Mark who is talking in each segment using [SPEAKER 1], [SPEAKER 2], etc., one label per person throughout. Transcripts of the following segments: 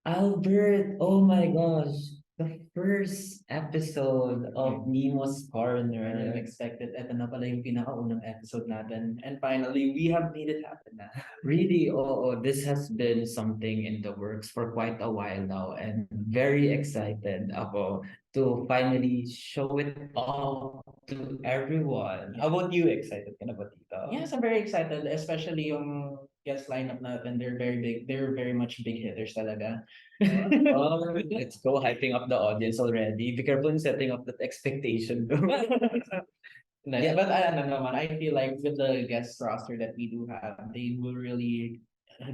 [SPEAKER 1] Albert, oh my gosh, the first episode of Nemo's
[SPEAKER 2] I didn't
[SPEAKER 1] Corner.
[SPEAKER 2] expect it. Ito na pala yung pinakaunang episode natin. And finally, we have made it happen na.
[SPEAKER 1] Really, this has been something in the works for quite a while now, and very excited ako to finally show it off to everyone. How about you? Excited ka na ba, Tito?
[SPEAKER 2] Yes, I'm very excited, especially yung guest lineup natin. They're very big. They're very much big hitters talaga.
[SPEAKER 1] Oh, let's go hyping up the audience already. Be careful in setting up that expectation.
[SPEAKER 2] Nice.
[SPEAKER 1] Yeah.
[SPEAKER 2] But ano naman, I feel like with the guest roster that we do have, they will really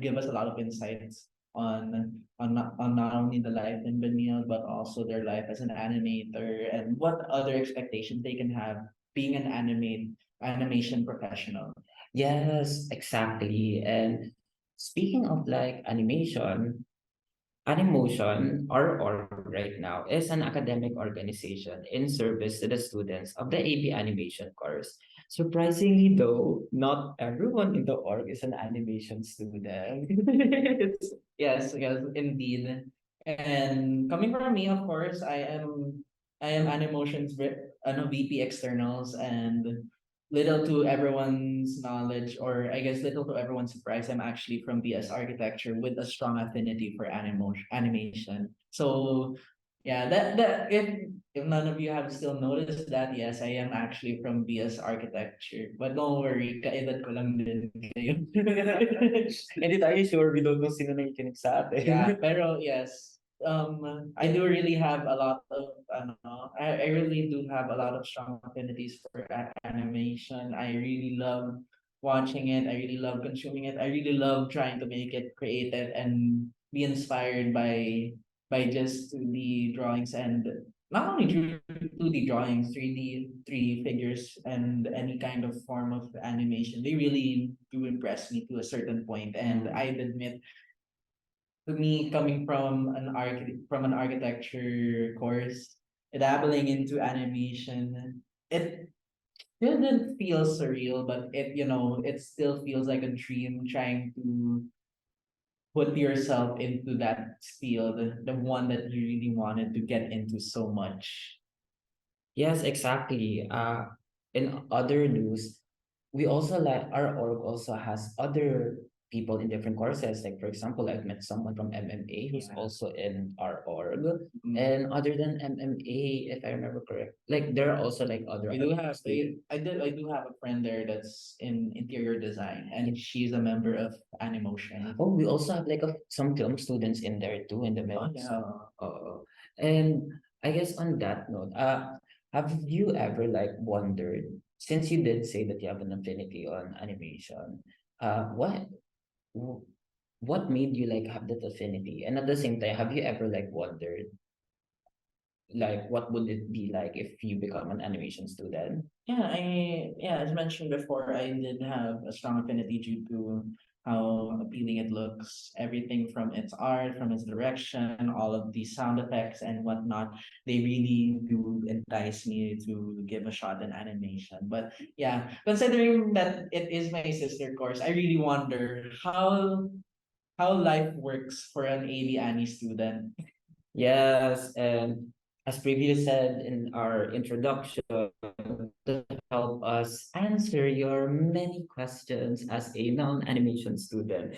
[SPEAKER 2] give us a lot of insights on not only the life in Benil, but also their life as an animator and what other expectations they can have being an animation professional.
[SPEAKER 1] Yes, exactly. And speaking of like animation, Animotion, or right now, is an academic organization in service to the students of the AB animation course. Surprisingly, though, not everyone in the org is an animation student.
[SPEAKER 2] Yes, indeed. And coming from me, of course, I am Animotion's VP externals, and little to everyone's knowledge, or I guess little to everyone's surprise, I'm actually from BS Architecture with a strong affinity for animation. So yeah, that if none of you have still noticed that, yes, I am actually from BS Architecture. But don't worry, kaedad ko lang din kayo.
[SPEAKER 1] Hindi tayo sure, we don't know sino nakikinig sa atin.
[SPEAKER 2] Yeah, pero yes, I do really have a lot of I really do have a lot of strong affinities for animation. I really love watching it. I really love consuming it. I really love trying to make it creative and be inspired by just 2D drawings, and not only 2D drawings, 3D figures, and any kind of form of animation. They really do impress me to a certain point, and I'd admit, to me, coming from an architecture course, dabbling into animation, it didn't feel surreal, but it still feels like a dream trying to put yourself into that field, the one that you really wanted to get into so much.
[SPEAKER 1] Yes, exactly. In other news, we also like our org also has other people in different courses. Like for example, I've met someone from MMA who's
[SPEAKER 2] Yeah.
[SPEAKER 1] also in our org.
[SPEAKER 2] Mm.
[SPEAKER 1] And other than MMA, if I remember correct, like there are also like other.
[SPEAKER 2] I do have a friend there that's in interior design, and she's a member of Animotion.
[SPEAKER 1] Oh, we also have like some film students in there too in the
[SPEAKER 2] Oh
[SPEAKER 1] mix.
[SPEAKER 2] yeah.
[SPEAKER 1] And I guess on that note, have you ever like wondered, since you did say that you have an affinity on animation, wh- what made you like have that affinity? And at the same time, have you ever like wondered, like what would it be like if you become an animation student?
[SPEAKER 2] As mentioned before, I did have a strong affinity due to how appealing it looks. Everything from its art, from its direction, all of the sound effects and whatnot, they really do entice me to give a shot in animation. But yeah, considering that it is my sister course, I really wonder how life works for an AD Annie student.
[SPEAKER 1] Yes, and as previously said in our introduction, to help us answer your many questions as a non-animation student,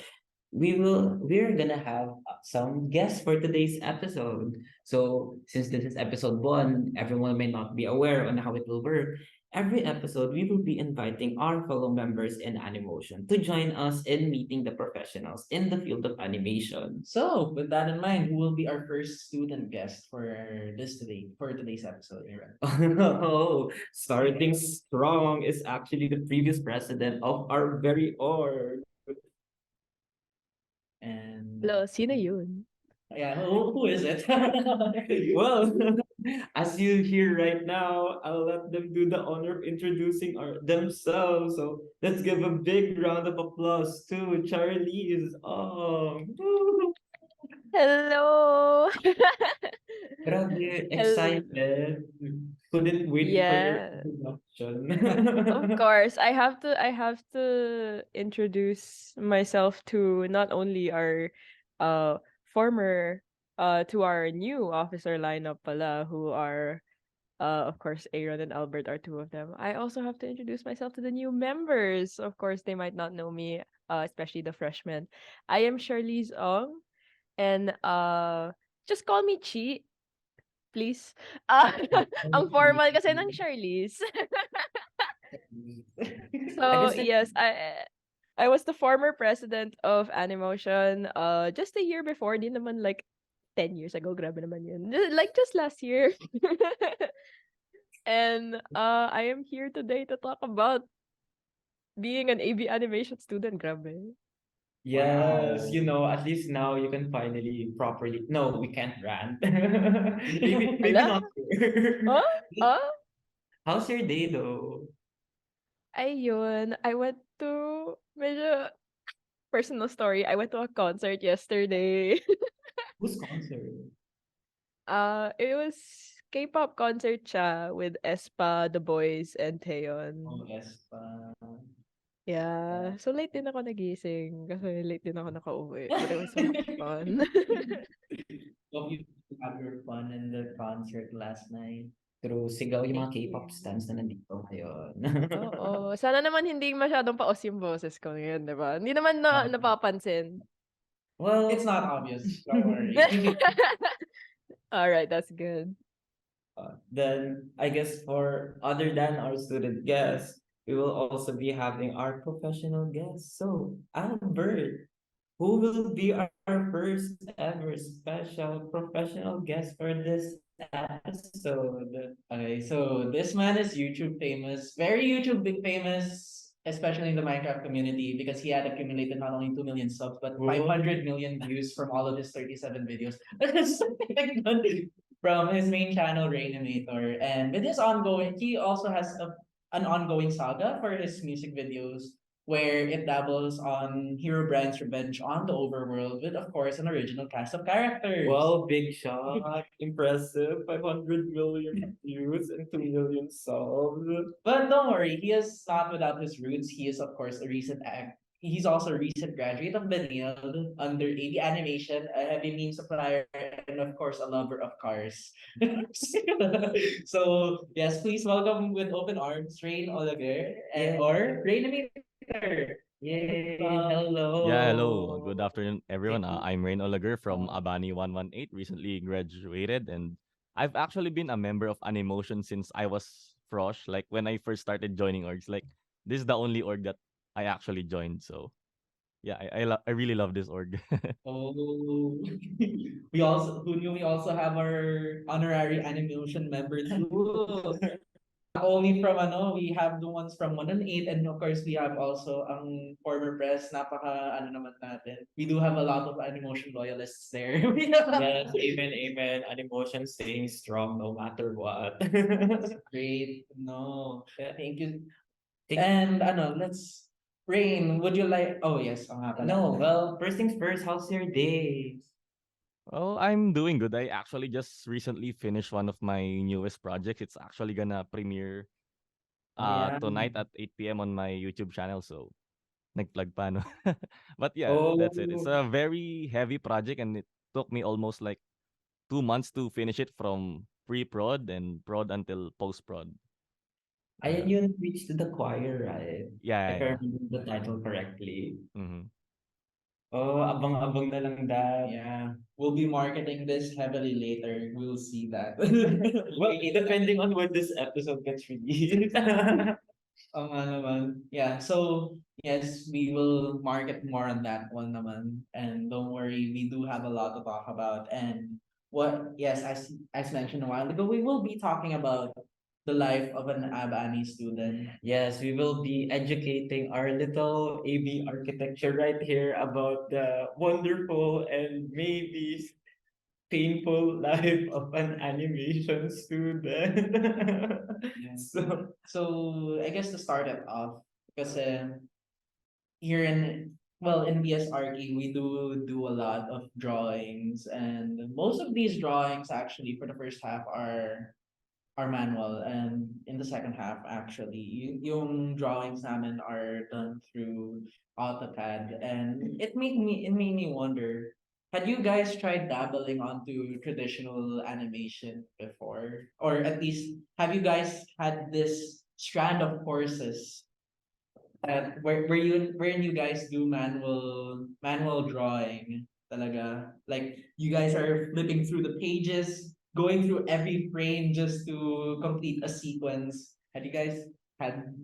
[SPEAKER 1] we're gonna have some guests for today's episode. So since this is episode one, everyone may not be aware on how it will work. Every episode, we will be inviting our fellow members in Animotion to join us in meeting the professionals in the field of animation.
[SPEAKER 2] So, with that in mind, who will be our first student guest for today's episode, Aaron?
[SPEAKER 1] Oh, starting strong is actually the previous president of our very org.
[SPEAKER 2] And
[SPEAKER 3] Hello, sino yun?
[SPEAKER 2] yeah, who is it?
[SPEAKER 1] Well, as you hear right now, I'll let them do the honor of introducing themselves. So let's give a big round of applause to Charlize Ong. Woo!
[SPEAKER 3] Hello!
[SPEAKER 1] Grabe,
[SPEAKER 3] Hello.
[SPEAKER 1] excited. Couldn't wait for your
[SPEAKER 3] Yeah. Of
[SPEAKER 1] introduction.
[SPEAKER 3] course, I have to introduce myself to not only our former to our new officer lineup pala, who are of course Aaron and Albert are two of them. I also have to introduce myself to the new members. Of course, they might not know me, especially the freshmen. I am Charlize Ong, and just call me Chi, please. Ang formal kasi ng Charlize.
[SPEAKER 1] I
[SPEAKER 3] So
[SPEAKER 1] guess that
[SPEAKER 3] yes, I was the former president of Animotion just a year before, di naman like 10 years ago, grabe naman yun. Like just last year. And I am here today to talk about being an AB animation student, grabe.
[SPEAKER 1] yes,
[SPEAKER 2] Wow.
[SPEAKER 1] you know, at least now you can finally properly. No, we can't rant. Maybe
[SPEAKER 3] Hala?
[SPEAKER 1] not here.
[SPEAKER 3] Oh? Oh?
[SPEAKER 1] How's your day though?
[SPEAKER 3] Ayun, I went to medyo personal story. I went to a concert yesterday.
[SPEAKER 1] Whose concert?
[SPEAKER 3] It was K-pop concert siya with Espa, The Boys, and
[SPEAKER 2] Oh,
[SPEAKER 3] Taeyeon.
[SPEAKER 2] yes.
[SPEAKER 3] Yeah, so late din ako nagising kasi late din ako nakauwi, but it was so much fun.
[SPEAKER 2] Hope you have your fun in the concert last night.
[SPEAKER 1] True, sigaw yung mga
[SPEAKER 3] Thank
[SPEAKER 1] K-pop
[SPEAKER 3] you.
[SPEAKER 1] stans na nandito ngayon.
[SPEAKER 3] Oo, sana naman hindi masyadong paos yung boses ko ngayon, 'di ba? Hindi naman na napapansin.
[SPEAKER 2] It's
[SPEAKER 1] Well,
[SPEAKER 2] not obvious. Don't worry.
[SPEAKER 3] Alright, that's good.
[SPEAKER 1] then I guess for other than our student guests, we will also be having our professional guests. So, Albert, who will be our first ever special professional guest for this episode?
[SPEAKER 2] Okay, so this man is YouTube famous, very YouTube big famous, especially in the Minecraft community, because he had accumulated not only 2 million subs, but
[SPEAKER 1] Whoa.
[SPEAKER 2] 500 million views from all of his 37 videos. Something like that. From his main channel, RAINIMATOR. And with his ongoing, he also has an ongoing saga for his music videos where it dabbles on Hero Brand's revenge on the overworld with, of course, an original cast of characters.
[SPEAKER 1] Wow, big shot. Impressive. 500 million views and 2 million subs.
[SPEAKER 2] But don't worry, he is not without his roots. He is, of course, a recent act. He's also a recent graduate of Benil under AV Animation, a heavy meme supplier, and of course, a lover of cars. So, yes, please welcome with open arms, Rain Oliver, and, or Rain Emitter.
[SPEAKER 1] Yay,
[SPEAKER 4] Yeah, hello.
[SPEAKER 1] hello.
[SPEAKER 4] Good afternoon, everyone. I'm Rain Olager from ABANI 118, recently graduated, and I've actually been a member of Animotion since I was Frosh. Like when I first started joining orgs, like this is the only org that I actually joined. So yeah, I really love this org.
[SPEAKER 2] Oh, we also have our honorary animation member too. Only from we have the ones from 1 and 8, and of course we have also ang former press, napaka naman natin. We do have a lot of Animotion loyalists there.
[SPEAKER 1] Yes, amen, amen. Animotion staying strong no matter what.
[SPEAKER 2] Great. No. Thank you.
[SPEAKER 1] Thank-
[SPEAKER 2] And let's Rain, would you like oh yes, nga pala.
[SPEAKER 1] No, well, first things first, how's your day?
[SPEAKER 4] Oh, I'm doing good. I actually just recently finished one of my newest projects. It's actually gonna premiere
[SPEAKER 1] Oh yeah.
[SPEAKER 4] tonight at 8 p.m. on my YouTube channel. So nag-plug pa, no? But yeah, that's it. It's
[SPEAKER 1] Oh,
[SPEAKER 4] a very heavy project and it took me almost like 2 months to finish it from pre-prod and prod until post-prod.
[SPEAKER 1] ayan yun, Preach to the Choir, right?
[SPEAKER 4] Yeah,
[SPEAKER 1] If I
[SPEAKER 4] yeah.
[SPEAKER 1] remember the title correctly.
[SPEAKER 4] Mm-hmm.
[SPEAKER 1] Oh, abang-abang na lang that.
[SPEAKER 2] Yeah. We'll be marketing this heavily later. We'll see that.
[SPEAKER 1] Well, depending on when this episode gets released.
[SPEAKER 2] Oo nga naman. Yeah, so yes, we will market more on that one naman. And don't worry, we do have a lot to talk about. And yes, as mentioned a while ago, we will be talking about the life of an ABANI student.
[SPEAKER 1] Yes, we will be educating our little AB architecture right here about the wonderful and maybe painful life of an animation student. So,
[SPEAKER 2] So I guess to start it off, because here in BSRE, we do a lot of drawings, and most of these drawings actually for the first half are manual, and in the second half actually yung drawings namin are done through AutoCAD, and it made me wonder, Had you guys tried dabbling onto traditional animation before? Or at least have you guys had this strand of courses that wherein you guys do manual drawing talaga? Like you guys are flipping through the pages, going through every frame just to complete a sequence. Had you guys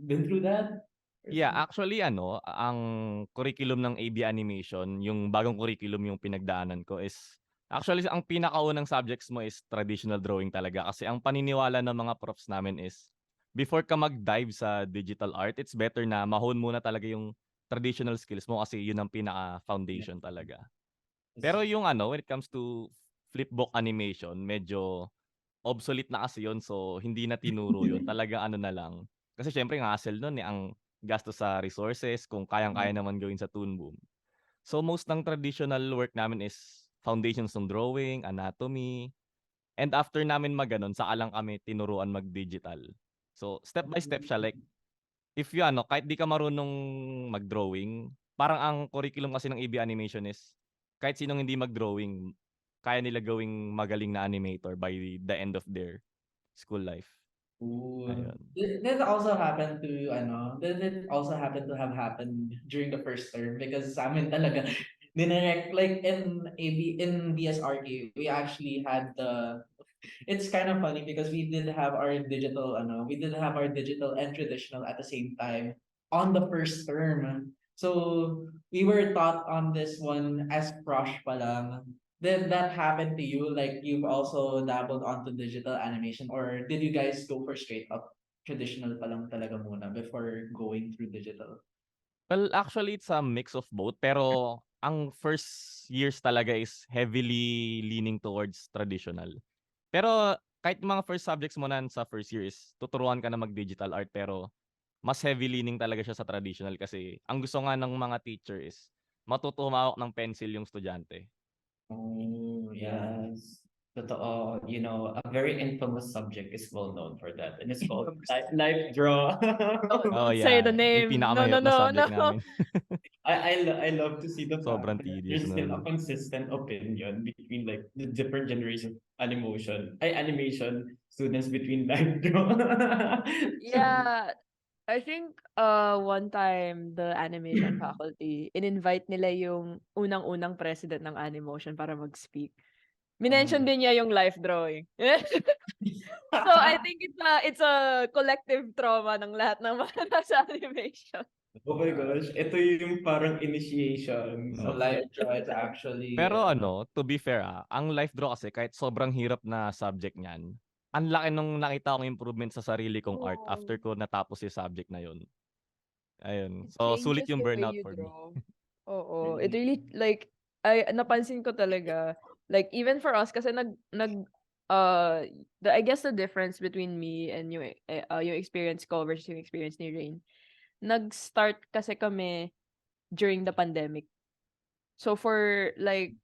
[SPEAKER 2] been through that?
[SPEAKER 4] Yeah, actually ano, ang curriculum ng AB Animation, yung bagong curriculum yung pinagdaanan ko is actually ang pinakaunang subjects mo is traditional drawing talaga kasi ang paniniwala ng mga profs namin is before ka mag-dive sa digital art, it's better na ma-hone muna talaga yung traditional skills mo kasi yun ang
[SPEAKER 2] Yeah.
[SPEAKER 4] pinaka-foundation talaga. Pero yung ano, when it comes to flipbook animation, medyo obsolete na kasi yun so hindi na tinuro yun. Talagang ano na lang, kasi siyempre ang hassle nun, eh, ang gastos sa resources kung kayang-kaya naman gawin sa Toon Boom. So most ng traditional work namin is foundations ng drawing, anatomy, and after namin mag-gano'n saka lang kami tinuruan mag-digital. So step by step siya, like if you ano, kahit di ka marunong mag-drawing, parang ang curriculum kasi ng AB Animation is kahit sinong hindi mag-drawing, kaya nila gawing magaling na animator by the end of their school life.
[SPEAKER 2] Ooh.
[SPEAKER 4] Ayun.
[SPEAKER 2] That also happened to that also happened to have happened during the first term because sa amin talaga dinirect like in BSRK we actually had the it's kind of funny because we did have our digital and traditional at the same time on the first term. So we were taught on this one as crush pa lang. Did that happen to you? Like you've also dabbled onto digital animation or did you guys go for straight up traditional pa lang talaga muna before going through digital?
[SPEAKER 4] Well, actually it's a mix of both pero ang first years talaga is heavily leaning towards traditional. Pero kahit mga first subjects mo na sa first year is tuturuan ka na mag-digital art pero mas heavy leaning talaga siya sa traditional kasi ang gusto nga ng mga teacher is matuto humawak ng pencil yung estudyante.
[SPEAKER 2] Oh, yeah.
[SPEAKER 1] Yes. Totoo. You know, a very infamous subject is well known for that, and it's called life draw.
[SPEAKER 4] Oh,
[SPEAKER 3] Don't say the
[SPEAKER 4] yeah, yung
[SPEAKER 3] name. No, no,
[SPEAKER 4] pinakamahirap na
[SPEAKER 3] no,
[SPEAKER 4] subject
[SPEAKER 3] no.
[SPEAKER 4] namin.
[SPEAKER 1] I love to see the fact
[SPEAKER 4] Sobrang
[SPEAKER 1] that
[SPEAKER 4] tedious
[SPEAKER 1] there's still a
[SPEAKER 4] nun.
[SPEAKER 1] consistent opinion between like the different generations of animation students between live draw.
[SPEAKER 3] Yeah, I think one time the animation faculty in-invite nila yung unang-unang president ng Animotion para mag-speak. Minention din niya yung life drawing. So I think it's a collective trauma ng lahat ng mga nasa animation.
[SPEAKER 1] Oh my gosh, ito yung parang initiation
[SPEAKER 2] So
[SPEAKER 1] of
[SPEAKER 2] live draw is actually
[SPEAKER 4] Pero ano, to be fair, ang life draw kasi kahit sobrang hirap na subject niyan, ang laki nung nakita kong improvement sa sarili kong art
[SPEAKER 3] Oo.
[SPEAKER 4] after ko natapos yung subject na yun. Ayun.
[SPEAKER 3] It
[SPEAKER 4] So, sulit
[SPEAKER 3] changes
[SPEAKER 4] yung
[SPEAKER 3] the way
[SPEAKER 4] burnout
[SPEAKER 3] you
[SPEAKER 4] for me.
[SPEAKER 3] draw. Oo, it really like napansin ko talaga like even for us kasi I guess the difference between me and yung experience ko versus yung experience ni Rain. Nag-start kasi kami during the pandemic. So for like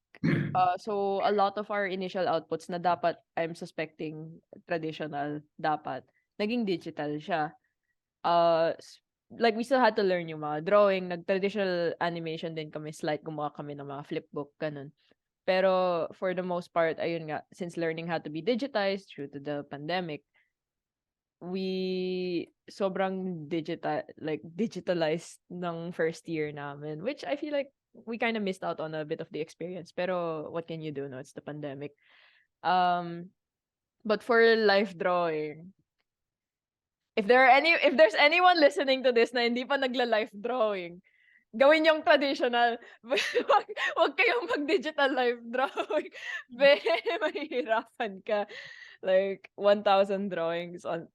[SPEAKER 3] so a lot of our initial outputs na dapat I'm suspecting traditional dapat naging digital siya. Like we still had to learn yung mga drawing, nag-traditional animation din kami, slight gumawa kami ng mga flipbook, ganun. Pero for the most part, ayun nga, since learning how to be digitized due to the pandemic, we sobrang digitalized ng first year namin, which I feel like we kind of missed out on a bit of the experience. Pero what can you do? No, it's the pandemic. But for life drawing, if there's anyone listening to this na hindi pa nagla-life drawing, gawin yung traditional. Wag kayong mag-digital life drawing. Mahihirapan ka. Like 1,000 drawings on
[SPEAKER 2] oh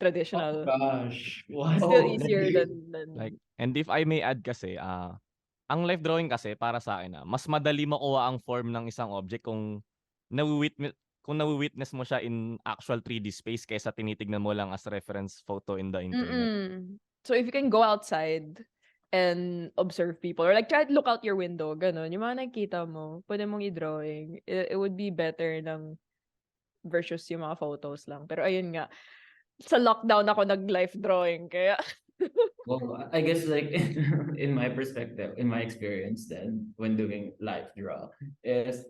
[SPEAKER 3] traditional.
[SPEAKER 2] gosh.
[SPEAKER 3] It's
[SPEAKER 2] What?
[SPEAKER 3] still
[SPEAKER 1] Oh,
[SPEAKER 3] easier
[SPEAKER 4] Like,
[SPEAKER 3] than
[SPEAKER 4] and if I may add kasi, ang life drawing kasi para sa akin, mas madali makuha ang form ng isang object kung nawi-witness mo siya in actual 3D space kaysa tinitignan mo lang as reference photo in the internet.
[SPEAKER 3] So if you can go outside and observe people or like try to look out your window, ganun, yung mga nakikita mo, pwede mong i-drawing. It would be better ng versus yung mga photos lang. Pero ayun nga, sa lockdown ako nag-life drawing kaya
[SPEAKER 1] Well, I guess like in my perspective, in my experience, then when doing live draw, is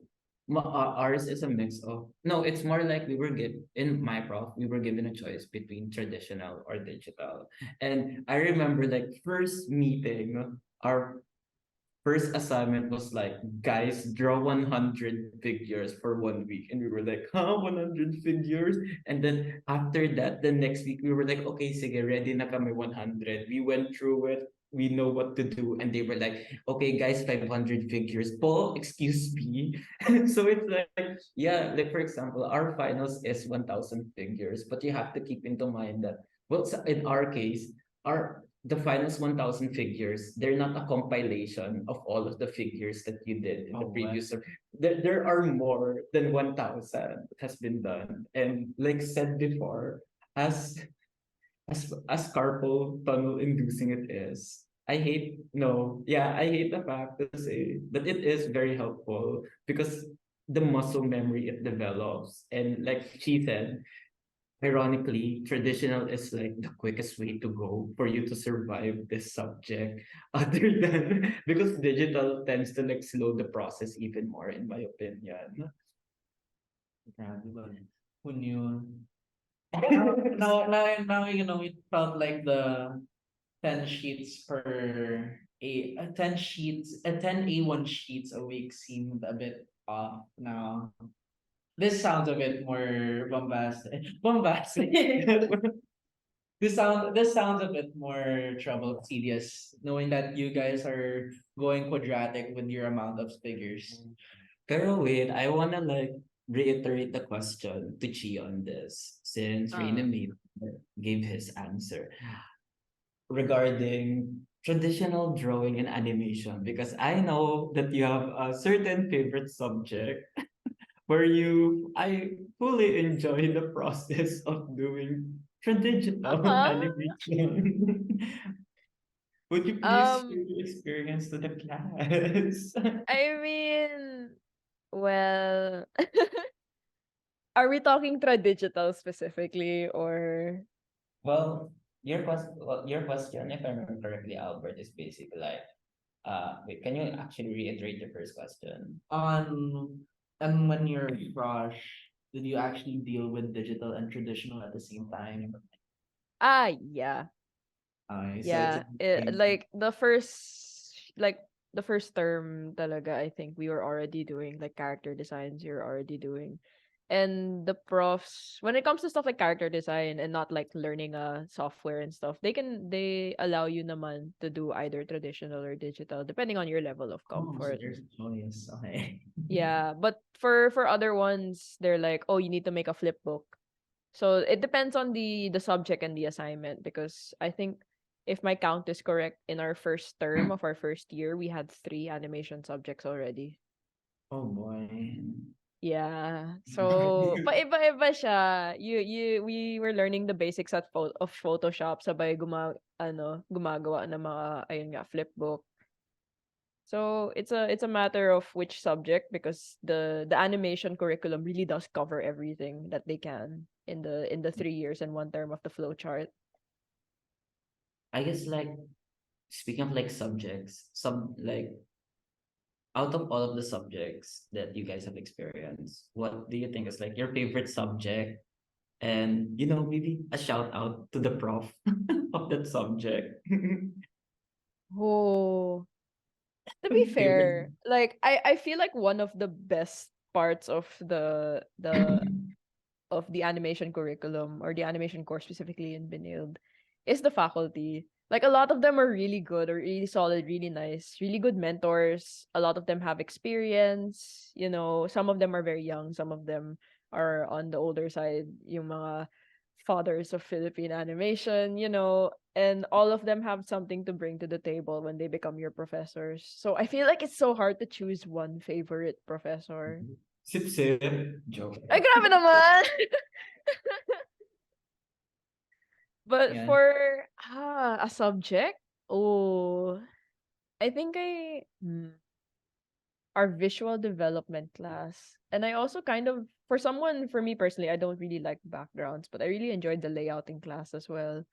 [SPEAKER 1] ours is a mix of no. It's more like we were given in my prof. We were given a choice between traditional or digital, and I remember like first meeting, our first assignment was like, guys, draw 100 figures for 1 week. And we were like, huh, 100 figures? And then after that, the next week, we were like, okay, sige, ready na kami 100. We went through it. We know what to do. And they were like, okay, guys, 500 figures. Po, excuse me. So it's like, yeah, like for example, our finals is 1,000 figures. But you have to keep into mind that, well, in our case, the finals 1,000 figures, they're not a compilation of all of the figures that you did in the
[SPEAKER 2] Oh, what?
[SPEAKER 1] previous. There are more than 1,000 that has been done. And like said before, as as carpal tunnel inducing it is, I hate the fact to say that it is very helpful because the muscle memory it develops. And like she said, ironically, traditional is like the quickest way to go for you to survive this subject, other than because digital tends to like slow the process even more, in my opinion.
[SPEAKER 2] Grabe ba? Who knew? Now you know it felt like the 10 sheets per a 10 sheets 10 A1 sheets a week seemed a bit off now. This sounds a bit more bombastic. Bombastic. This sounds a bit more trouble tedious, knowing that you guys are going quadratic with your amount of figures.
[SPEAKER 1] Pero wait, I wanna like reiterate the question to Chi on this, since Reina
[SPEAKER 3] Ah.
[SPEAKER 1] gave his answer regarding traditional drawing and animation, because I know that you have a certain favorite subject where I fully enjoy the process of doing traditional
[SPEAKER 3] Uh-huh.
[SPEAKER 1] animation. Would you please share
[SPEAKER 3] Um,
[SPEAKER 1] your experience to the class?
[SPEAKER 3] I mean, well, are we talking digital specifically or
[SPEAKER 1] Well, your question, if I remember correctly, Albert, is basically like, wait, can you actually reiterate your first question?
[SPEAKER 2] On and when you're rush, did you actually deal with digital and traditional at the same time?
[SPEAKER 3] yeah.
[SPEAKER 2] So it's
[SPEAKER 3] Yeah, like the first term talaga, I think we were already doing like character designs, you're already doing. And the profs, when it comes to stuff like character design and not like learning software and stuff, they allow you naman to do either traditional or digital depending on your level of
[SPEAKER 2] oh, so
[SPEAKER 3] comfort.
[SPEAKER 2] there's a choice. Okay.
[SPEAKER 3] Yeah, but for other ones, they're like, "Oh, you need to make a flip book." So it depends on the subject and the assignment, because I think if my count is correct, in our first term of our first year, we had 3 animation subjects already.
[SPEAKER 2] Oh boy.
[SPEAKER 3] Yeah. So, iba-iba siya. We were learning the basics of Photoshop, sabay gumagawa ng mga ayun nga flipbook. So, it's a matter of which subject, because the animation curriculum really does cover everything that they can in the 3 years and 1 term of the flow chart.
[SPEAKER 1] I guess like speaking of like subjects, some like out of all of the subjects that you guys have experienced, what do you think is like your favorite subject? And maybe a shout out to the prof of that subject.
[SPEAKER 3] Oh, to be
[SPEAKER 1] Favorite.
[SPEAKER 3] fair, like I feel like one of the best parts of the animation curriculum, or the animation course specifically in Benilde, is the faculty. Like a lot of them are really good, or really solid, really nice, really good mentors. A lot of them have experience. Some of them are very young, some of them are on the older side, yung mga fathers of Philippine animation, and all of them have something to bring to the table when they become your professors. So I feel like it's so hard to choose one favorite professor.
[SPEAKER 1] Sip sip. Joke.
[SPEAKER 3] Ay, grabe naman! But
[SPEAKER 2] Yeah.
[SPEAKER 3] for a subject, oh, I think our visual development class. And I also for me personally, I don't really like backgrounds, but I really enjoyed the layouting class as well.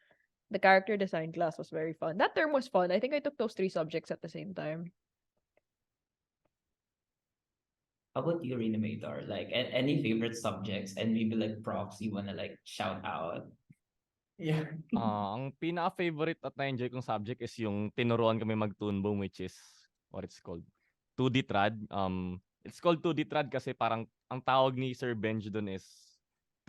[SPEAKER 3] The character design class was very fun. That term was fun. I think I took those 3 subjects at the same time.
[SPEAKER 1] How about you, Reanimator? Like, any favorite subjects and maybe like props you wanna like shout out?
[SPEAKER 2] Yeah.
[SPEAKER 4] Ang pinaka-favorite at na-enjoy kong subject is yung tinuruan kami mag-Toon Boom, which is what it's called, 2D trad. It's called 2D trad kasi parang ang tawag ni Sir Benj dun is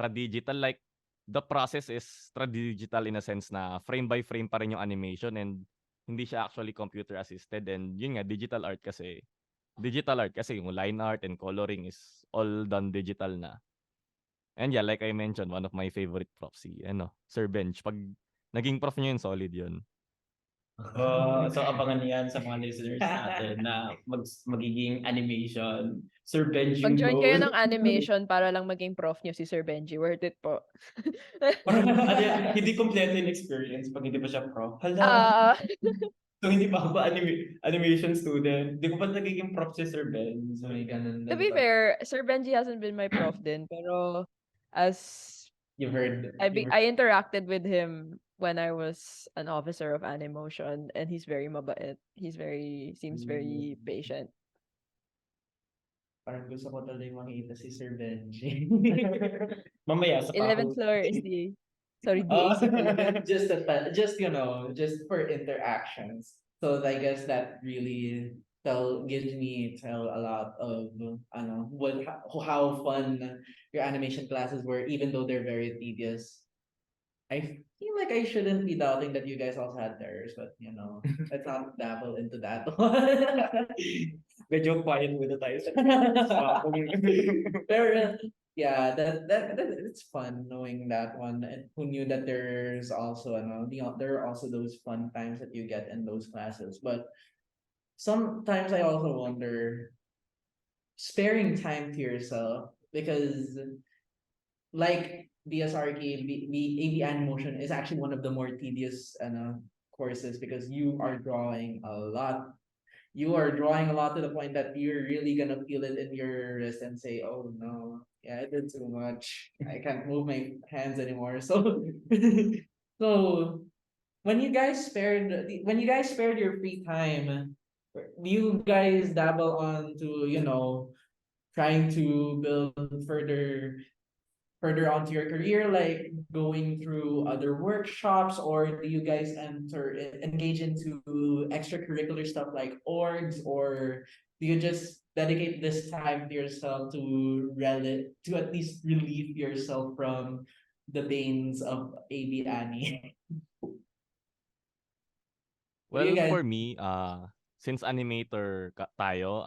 [SPEAKER 4] trad-digital. Like, the process is trad-digital in a sense na frame by frame pa rin yung animation and hindi siya actually computer assisted. And yun nga, digital art kasi yung line art and coloring is all done digital na. And yeah, like I mentioned, one of my favorite prof si Sir Bench. Pag naging prof niyo yun, solid yun.
[SPEAKER 1] So abangan yan sa mga listeners natin na magiging animation. Sir Benji
[SPEAKER 3] Mag-join kayo
[SPEAKER 1] mode.
[SPEAKER 3] ng animation para lang maging prof nyo si Sir Benji. Worth it po.
[SPEAKER 1] Ano yan, hindi kompleto yung experience pag hindi pa siya pro. Hala,
[SPEAKER 3] Ah,
[SPEAKER 1] so hindi pa ako animation student. Hindi ko pa nagiging prof si Sir Ben.
[SPEAKER 2] So, may ganun
[SPEAKER 3] to
[SPEAKER 2] din
[SPEAKER 3] be
[SPEAKER 2] ba?
[SPEAKER 3] fair, Sir Benji hasn't been my prof din, pero as
[SPEAKER 2] You've heard.
[SPEAKER 3] I interacted with him when I was an officer of Animotion, and he's very mabait. Seems very patient.
[SPEAKER 2] Parang gusto ko tuloy makita si Sir Benji.
[SPEAKER 1] Mamaya sa
[SPEAKER 3] 11th floor is the, sorry, DAC pala.
[SPEAKER 2] Just just for interactions. So I guess that really gives me a lot of how fun your animation classes were, even though they're very tedious. I feel like I shouldn't be doubting that you guys also had theirs, but let's not dabble into that one.
[SPEAKER 1] medyo quiet muna tayo sa
[SPEAKER 2] Pero yeah, that it's fun knowing that one, and who knew that there's also there are also those fun times that you get in those classes. But sometimes I also wonder sparing time to yourself, because like DSRK, the AV Animation is actually one of the more tedious courses, because you are drawing a lot. You are drawing a lot to the point that you're really gonna feel it in your wrist and say, "Oh no, yeah, I did too much. I can't move my hands anymore." So, so when you guys spared your free time, you guys dabble on to trying to build further onto your career, like going through other workshops, or do you guys engage into extracurricular stuff like orgs, or do you just dedicate this time to yourself to at least relieve yourself from the pains of AB Annie? What do you
[SPEAKER 4] Well,
[SPEAKER 2] guys?
[SPEAKER 4] for me, since animator tayo,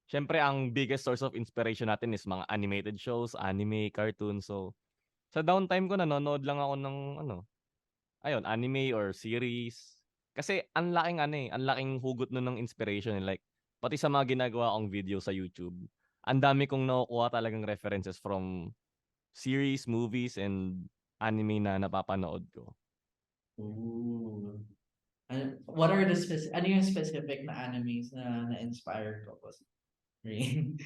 [SPEAKER 4] syempre ang biggest source of inspiration natin is mga animated shows, anime, cartoons. So, sa downtime ko nanonood lang ako ng ayun, anime or series. Kasi ang laking hugot nun ng inspiration. Like, pati sa mga ginagawa kong video sa YouTube, ang dami kong nakukuha talagang references from series, movies, and anime na napapanood ko.
[SPEAKER 2] Ooh. What are ano yung specific na animes na na-inspired ko? Rain.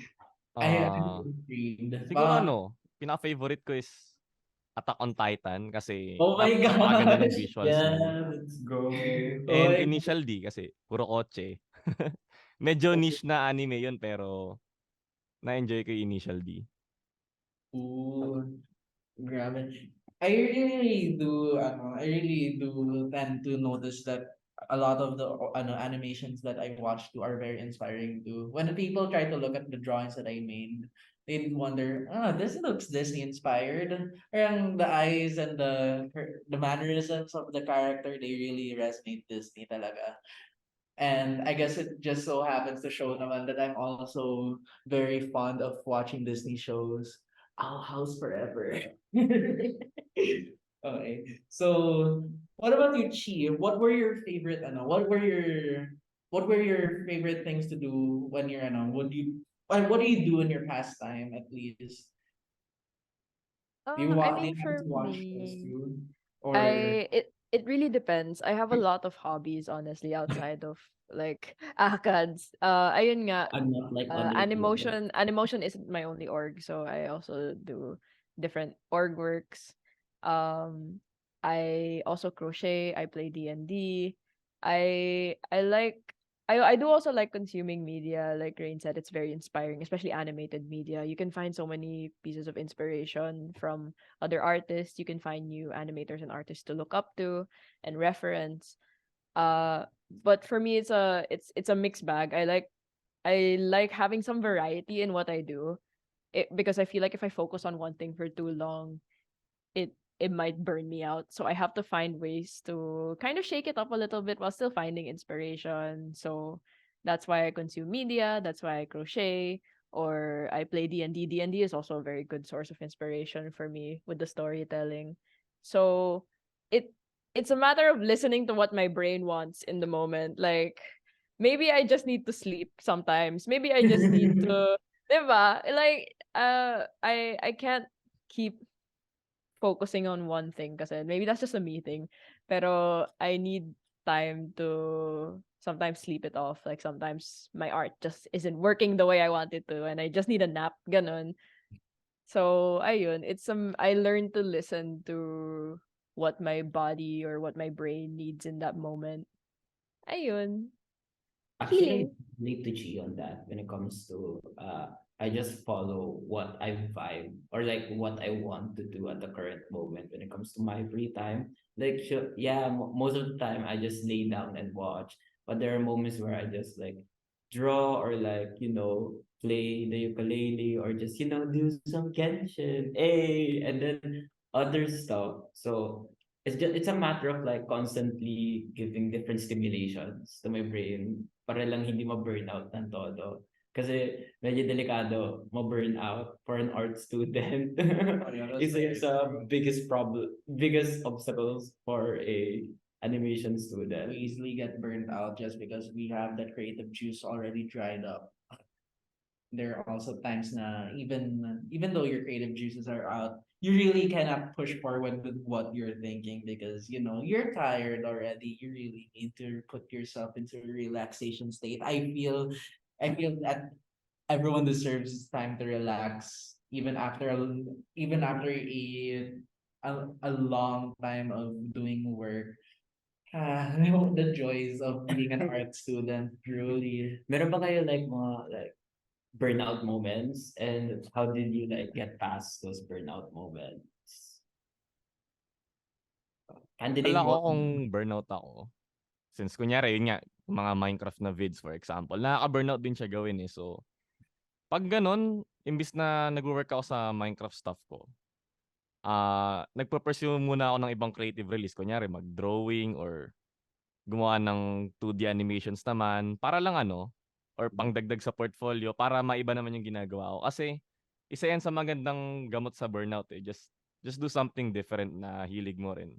[SPEAKER 2] I'm intrigued.
[SPEAKER 4] Siguro pinaka-favorite ko is Attack on Titan kasi
[SPEAKER 2] Oh my
[SPEAKER 4] napakaganda ng
[SPEAKER 2] gosh!
[SPEAKER 4] visuals nun.
[SPEAKER 1] Yeah, let's go.
[SPEAKER 2] Oh
[SPEAKER 4] And
[SPEAKER 2] my
[SPEAKER 4] Initial D kasi puro kotse. Medyo niche na anime yun pero na-enjoy ko yung Initial D.
[SPEAKER 2] Ooh, grabe. I really do tend to notice that a lot of the animations that I watch too are very inspiring too. When people try to look at the drawings that I made, they'd wonder, this looks Disney inspired. Parang the eyes and the mannerisms of the character, they really resonate Disney talaga. And I guess it just so happens to show naman that I'm also very fond of watching Disney shows. Owl House Forever. Okay. So what about you, Chi? What were your favorite things to do when you're what do you do in your pastime at least?
[SPEAKER 3] I
[SPEAKER 2] Do you
[SPEAKER 3] think
[SPEAKER 2] have
[SPEAKER 3] for
[SPEAKER 2] to watch shows
[SPEAKER 3] me,
[SPEAKER 2] too? Or
[SPEAKER 3] it really depends. I have a lot of hobbies, honestly, outside of like ACADS. Ayun nga,
[SPEAKER 1] I'm not like other people.
[SPEAKER 3] Animotion isn't my only org, so I also do different org works. Um, I also crochet, I play D&D. I like I do also like consuming media. Like Rain said, it's very inspiring, especially animated media. You can find so many pieces of inspiration from other artists. You can find new animators and artists to look up to and reference. But for me it's a mixed bag. I like having some variety in what I do. Because I feel like if I focus on one thing for too long, it might burn me out. So I have to find ways to kind of shake it up a little bit while still finding inspiration. So that's why I consume media, that's why I crochet or I play D&D. D&D is also a very good source of inspiration for me with the storytelling. So it it's a matter of listening to what my brain wants in the moment. Like maybe I just need to sleep sometimes. Maybe I just need to, 'di ba? Like I can't keep focusing on one thing kasi maybe that's just a me thing. Pero I need time to sometimes sleep it off. Like sometimes my art just isn't working the way I want it to and I just need a nap, ganun. So ayun, I learned to listen to what my body or what my brain needs in that moment. Ayun,
[SPEAKER 1] Actually, I
[SPEAKER 3] healing.
[SPEAKER 1] relate to Chi on that when it comes to I just follow what I vibe or like what I want to do at the current moment when it comes to my free time. Like sure, yeah, most of the time I just lay down and watch, but there are moments where I just like draw or like play the ukulele or just do some Genshin, hey, and then other stuff. So it's a matter of like constantly giving different stimulations to my brain para lang hindi ma-burnout ng todo. Kasi medyo delikado ma-burnout for an art student.
[SPEAKER 2] Oh, yeah, that's
[SPEAKER 1] It's
[SPEAKER 2] very
[SPEAKER 1] a
[SPEAKER 2] true.
[SPEAKER 1] biggest obstacles for a animation student.
[SPEAKER 2] We easily get burned out just because we have that creative juice already dried up. There are also times na even though your creative juices are out, you really cannot push forward with what you're thinking because you're tired already. You really need to put yourself into a relaxation state. I feel that everyone deserves time to relax even after a long time of doing work. The joys of being an art student, truly.
[SPEAKER 1] Meron ba kayo like mga like burnout moments and how did you like get past those burnout moments? Candidate
[SPEAKER 4] Wala ko
[SPEAKER 1] one.
[SPEAKER 4] kung burnout ako. Since kunyari, yun nga, mga Minecraft na vids for example, nakaka-burnout din siya gawin eh. So, pag ganun, imbis na nag-work ako sa Minecraft stuff ko, nagpa-pursue muna ako ng ibang creative release. Kunyari, mag-drawing or gumawa ng 2D animations naman para lang or pangdagdag sa portfolio para maiba naman yung ginagawa ko. Kasi isa yan sa magandang gamot sa burnout eh. Just do something different na hilig mo rin.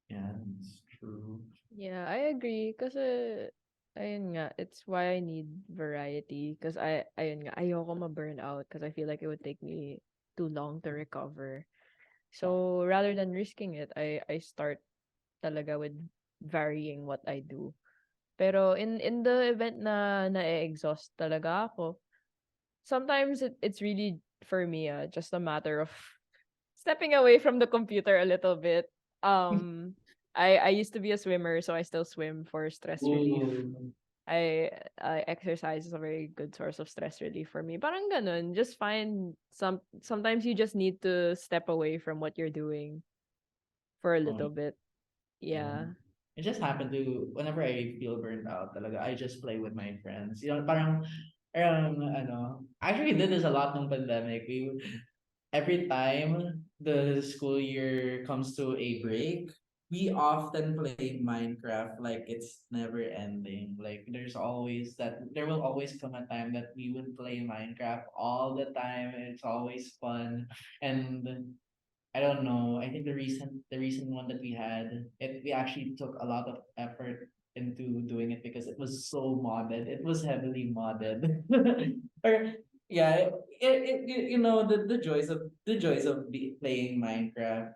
[SPEAKER 2] Yeah, it's true.
[SPEAKER 3] Yeah, I agree. Kasi, ayun nga, it's why I need variety. Because ayun nga, ayoko ma-burn out because I feel like it would take me too long to recover. So, rather than risking it, I start talaga with varying what I do. Pero in the event na na-exhaust talaga ako, sometimes it's really, for me, just a matter of stepping away from the computer a little bit. Um, I used to be a swimmer, so I still swim for stress relief.
[SPEAKER 2] Ooh.
[SPEAKER 3] I exercise is a very good source of stress relief for me. Parang ganun, just find sometimes you just need to step away from what you're doing for a
[SPEAKER 2] Oh,
[SPEAKER 3] little bit.
[SPEAKER 2] yeah.
[SPEAKER 3] Yeah.
[SPEAKER 2] It just happened to whenever I feel burned out, talaga, I just play with my friends. Parang actually did this a lot nung pandemic. Every time the school year comes to a break, we often play Minecraft like it's never ending. Like there will always come a time that we would play Minecraft all the time. It's always fun. And I don't know. I think the recent one that we had, we actually took a lot of effort into doing it because it was so modded. It was heavily modded. Or yeah, the joys of playing Minecraft.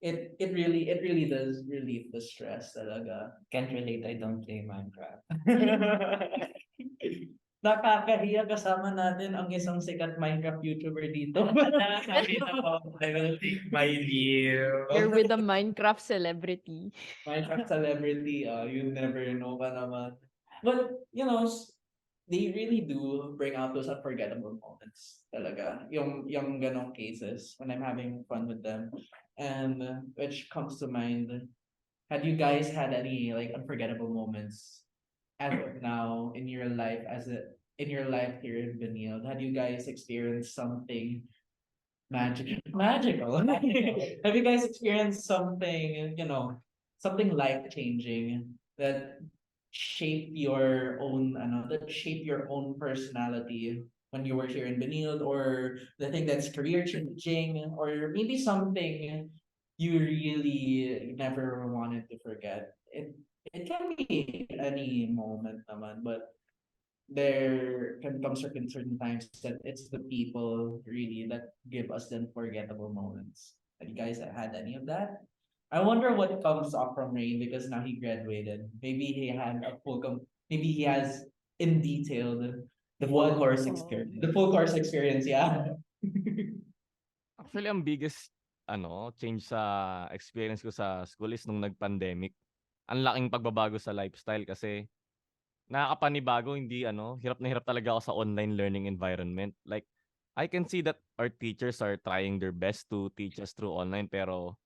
[SPEAKER 2] It really does relieve the stress talaga.
[SPEAKER 1] Can't relate, I don't play Minecraft.
[SPEAKER 2] Nakakahiya kasama natin ang isang sikat Minecraft YouTuber dito.
[SPEAKER 1] Sabi na po, I will take my leave.
[SPEAKER 3] You're with a Minecraft celebrity.
[SPEAKER 2] Minecraft celebrity, you never know pa naman. But, they really do bring out those unforgettable moments talaga. Yung ganong cases when I'm having fun with them. And which comes to mind, had you guys had any like unforgettable moments as of now in your life in your life here in Benil? Had you guys experienced something magical? Have you guys experienced something, something life changing that that shape your own personality when you were here in Benil, or the thing that's career changing, or maybe something you really never wanted to forget? It can be any moment naman, but there can come certain times that it's the people really that give us the unforgettable moments. Have you guys had any of that? I wonder what comes up from Rain because now he graduated. Maybe he had maybe he has in detail
[SPEAKER 1] The full
[SPEAKER 2] what
[SPEAKER 1] course
[SPEAKER 3] Oh.
[SPEAKER 1] experience.
[SPEAKER 2] the full course experience, yeah.
[SPEAKER 4] Actually, ang biggest change sa experience ko sa school is nung nag-pandemic. Ang laking pagbabago sa lifestyle kasi nakakapanibago, hindi hirap na hirap talaga ako sa online learning environment. Like, I can see that our teachers are trying their best to teach us through online pero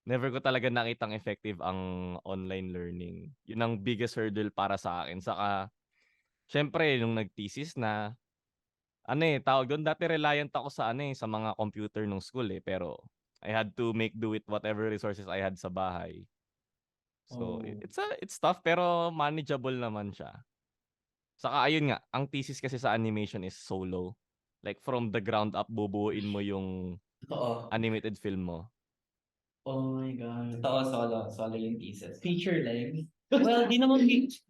[SPEAKER 4] never ko talaga nakitang effective ang online learning. Yun ang biggest hurdle para sa akin. Saka, syempre, nung nag-thesis na, tawag doon, dati reliant ako sa mga computer nung school pero I had to make do with whatever resources I had sa bahay. So,
[SPEAKER 2] Oh.
[SPEAKER 4] it's tough pero manageable naman siya. Saka ayun nga, ang thesis kasi sa animation is solo. Like from the ground up, bubuuin mo yung
[SPEAKER 1] Totoo.
[SPEAKER 4] animated film mo.
[SPEAKER 2] Oh my god.
[SPEAKER 1] Totoo, solo yung thesis.
[SPEAKER 2] Feature length.
[SPEAKER 1] Well, di naman feature.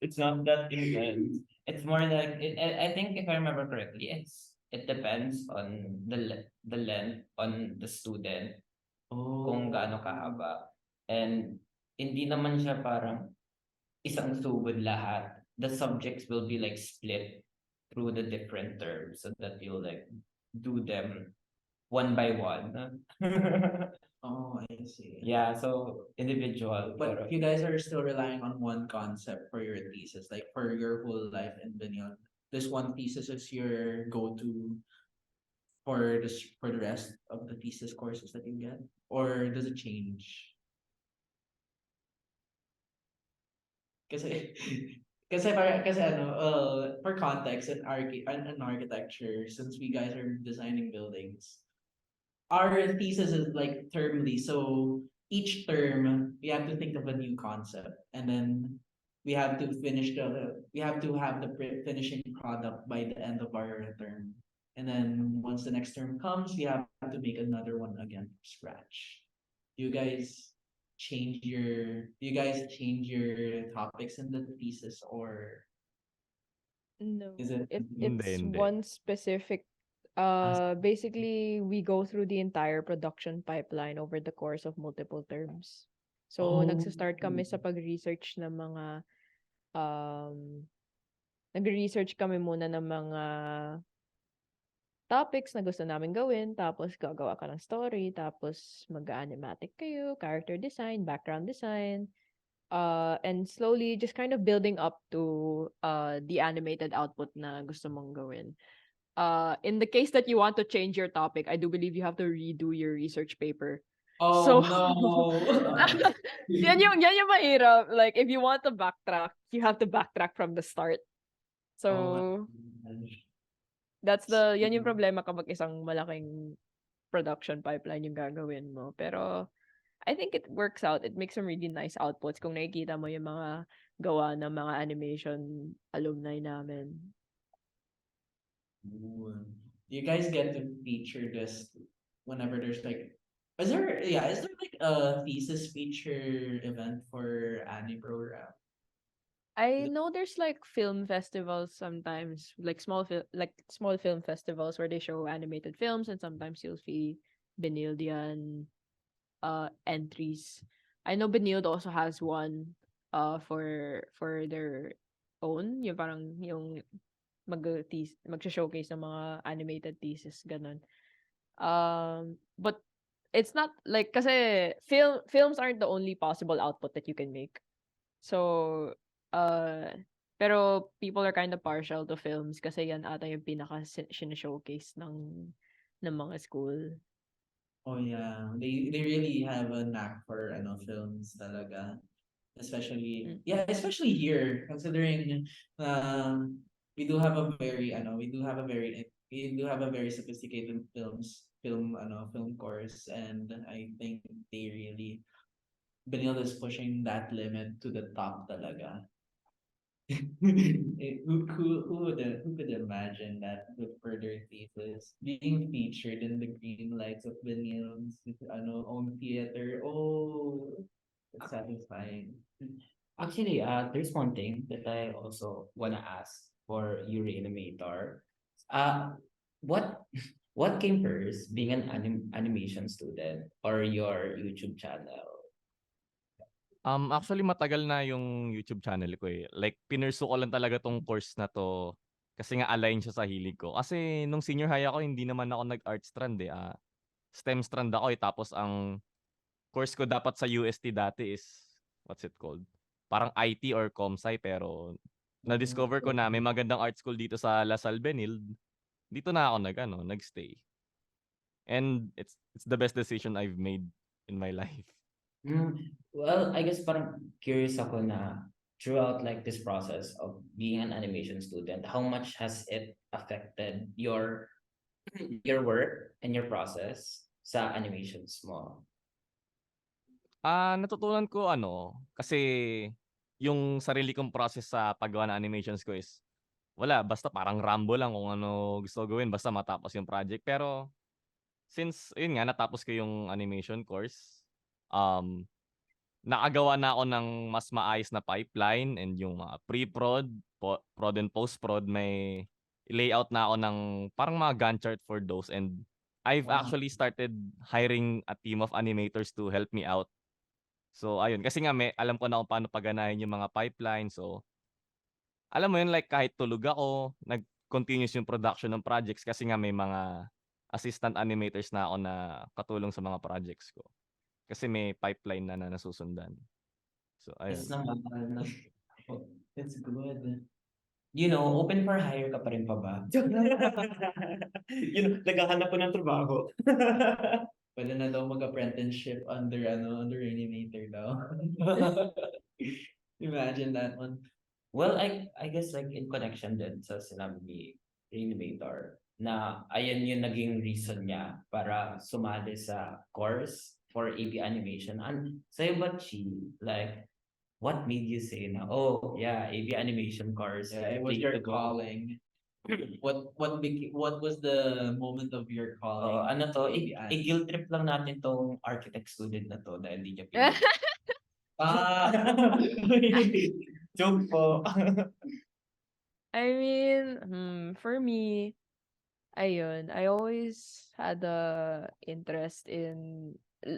[SPEAKER 1] It's not that intense. It's more like, I think if I remember correctly, it depends on the length on the student, kung gaano kahaba. And hindi naman siya parang isang sugod lahat. The subjects will be like split through the different terms so that you'll like do them one by one.
[SPEAKER 2] Oh, I see.
[SPEAKER 1] Yeah, so individual.
[SPEAKER 2] But you guys are still relying on one concept for your thesis, like for your whole life in Benil. This one thesis is your go-to for the rest of the thesis courses that you get, or does it change? Kasi for context in architecture, since we guys are designing buildings, our thesis is like termly. So each term we have to think of a new concept, and then we have to have the finishing product by the end of our term. And then once the next term comes, we have to make another one again from scratch. You guys do you guys change your topics in the thesis, or
[SPEAKER 3] No,
[SPEAKER 2] is it
[SPEAKER 4] Hindi,
[SPEAKER 3] it's
[SPEAKER 4] hindi.
[SPEAKER 3] one specific. Basically, we go through the entire production pipeline over the course of multiple terms. So, nagsa-start kami sa pag-research ng mga um, nag-research kami muna ng mga topics na gusto namin gawin, tapos gagawa ka ng story, tapos mag-animatic kayo, character design, background design, and slowly just kind of building up to the animated output na gusto mong gawin. In the case that you want to change your topic, I do believe you have to redo your research paper.
[SPEAKER 2] Oh
[SPEAKER 3] So,
[SPEAKER 2] no.
[SPEAKER 3] yan yung mahirap. Like, if you want to backtrack, you have to backtrack from the start. So, yan yung problema kapag isang malaking production pipeline yung gagawin mo. Pero, I think it works out. It makes some really nice outputs kung nakikita mo yung mga gawa ng mga animation alumni namin.
[SPEAKER 2] Ooh. You guys get to feature this whenever there's like is there like a thesis feature event for any program?
[SPEAKER 3] I know there's like film festivals sometimes, like small film festivals where they show animated films, and sometimes you'll see Benildian entries. I know Benilde also has one for their own, yung parang yung mag-showcase ng mga animated thesis, ganun. But it's not like, kasi films aren't the only possible output that you can make. So, uh, pero people are kind of partial to films kasi yan ata yung pinaka showcase ng mga school.
[SPEAKER 2] Oh yeah, they really have a knack for films talaga. Especially especially here considering we do have a very sophisticated film course, and I think they really Benil is pushing that limit to the top talaga. Who could imagine that with further thesis being featured in the green lights of Benil's own theater? Oh, it's satisfying.
[SPEAKER 1] Actually, there's one thing that I also wanna ask for you, Rainimator. Uh, what what came first, being an animation student or your YouTube channel?
[SPEAKER 4] Actually matagal na yung YouTube channel ko, eh. Like pinursu ko lang talaga 'tong course na 'to kasi nga align siya sa hilig ko. Kasi nung senior high ako hindi naman ako nag-art strand, eh, STEM strand ako, eh. Tapos ang course ko dapat sa UST dati is what's it called? Parang IT or Comsci, pero na-discover ko na may magandang art school dito sa Lasal Benilde. Dito na ako nagstay. And it's the best decision I've made in my life.
[SPEAKER 1] Well, I guess parang curious ako na throughout like this process of being an animation student, how much has it affected your work and your process sa animations mo?
[SPEAKER 4] Natutunan ko kasi yung sarili kong process sa paggawa ng animations ko is wala, basta parang Rambo lang kung ano gusto ko gawin basta matapos yung project. Pero since yun nga natapos ko yung animation course, um, nakagawa na ako ng mas maayos na pipeline and yung mga pre-prod, prod and post-prod, may layout na ako ng parang mga Gantt chart for those, and I've
[SPEAKER 2] Wow.
[SPEAKER 4] actually started hiring a team of animators to help me out. So ayun, kasi nga alam ko na kung paano paganahin yung mga pipeline. So alam mo yun, like kahit tulog ako, nag-continuous yung production ng projects kasi nga may mga assistant animators na ako na katulong sa mga projects ko. Kasi may pipeline na nasusundan. So ayun.
[SPEAKER 1] Yes naman. That's good. You know, open for hire ka pa rin pa ba? Naghahanap po ng trabaho.
[SPEAKER 2] Pwede na daw mag-apprenticeship under Rainimator daw. Imagine that one.
[SPEAKER 1] Well, I guess like in connection din sa sinabi ni Rainimator na ayan yung naging reason niya para sumali sa course for AB animation. And sa'yo ba, Chi? Like, what made you say na, oh, yeah, AB animation course.
[SPEAKER 2] Yeah, it was
[SPEAKER 1] place
[SPEAKER 2] your
[SPEAKER 1] to go."
[SPEAKER 2] calling. What was the moment of your calling?
[SPEAKER 1] Ano to,
[SPEAKER 2] ABAN?
[SPEAKER 1] i-guilt trip lang natin tong architect student na to dahil di niya pinili.
[SPEAKER 2] Ah,
[SPEAKER 1] Joke po.
[SPEAKER 3] I mean, for me, ayun, I always had a interest in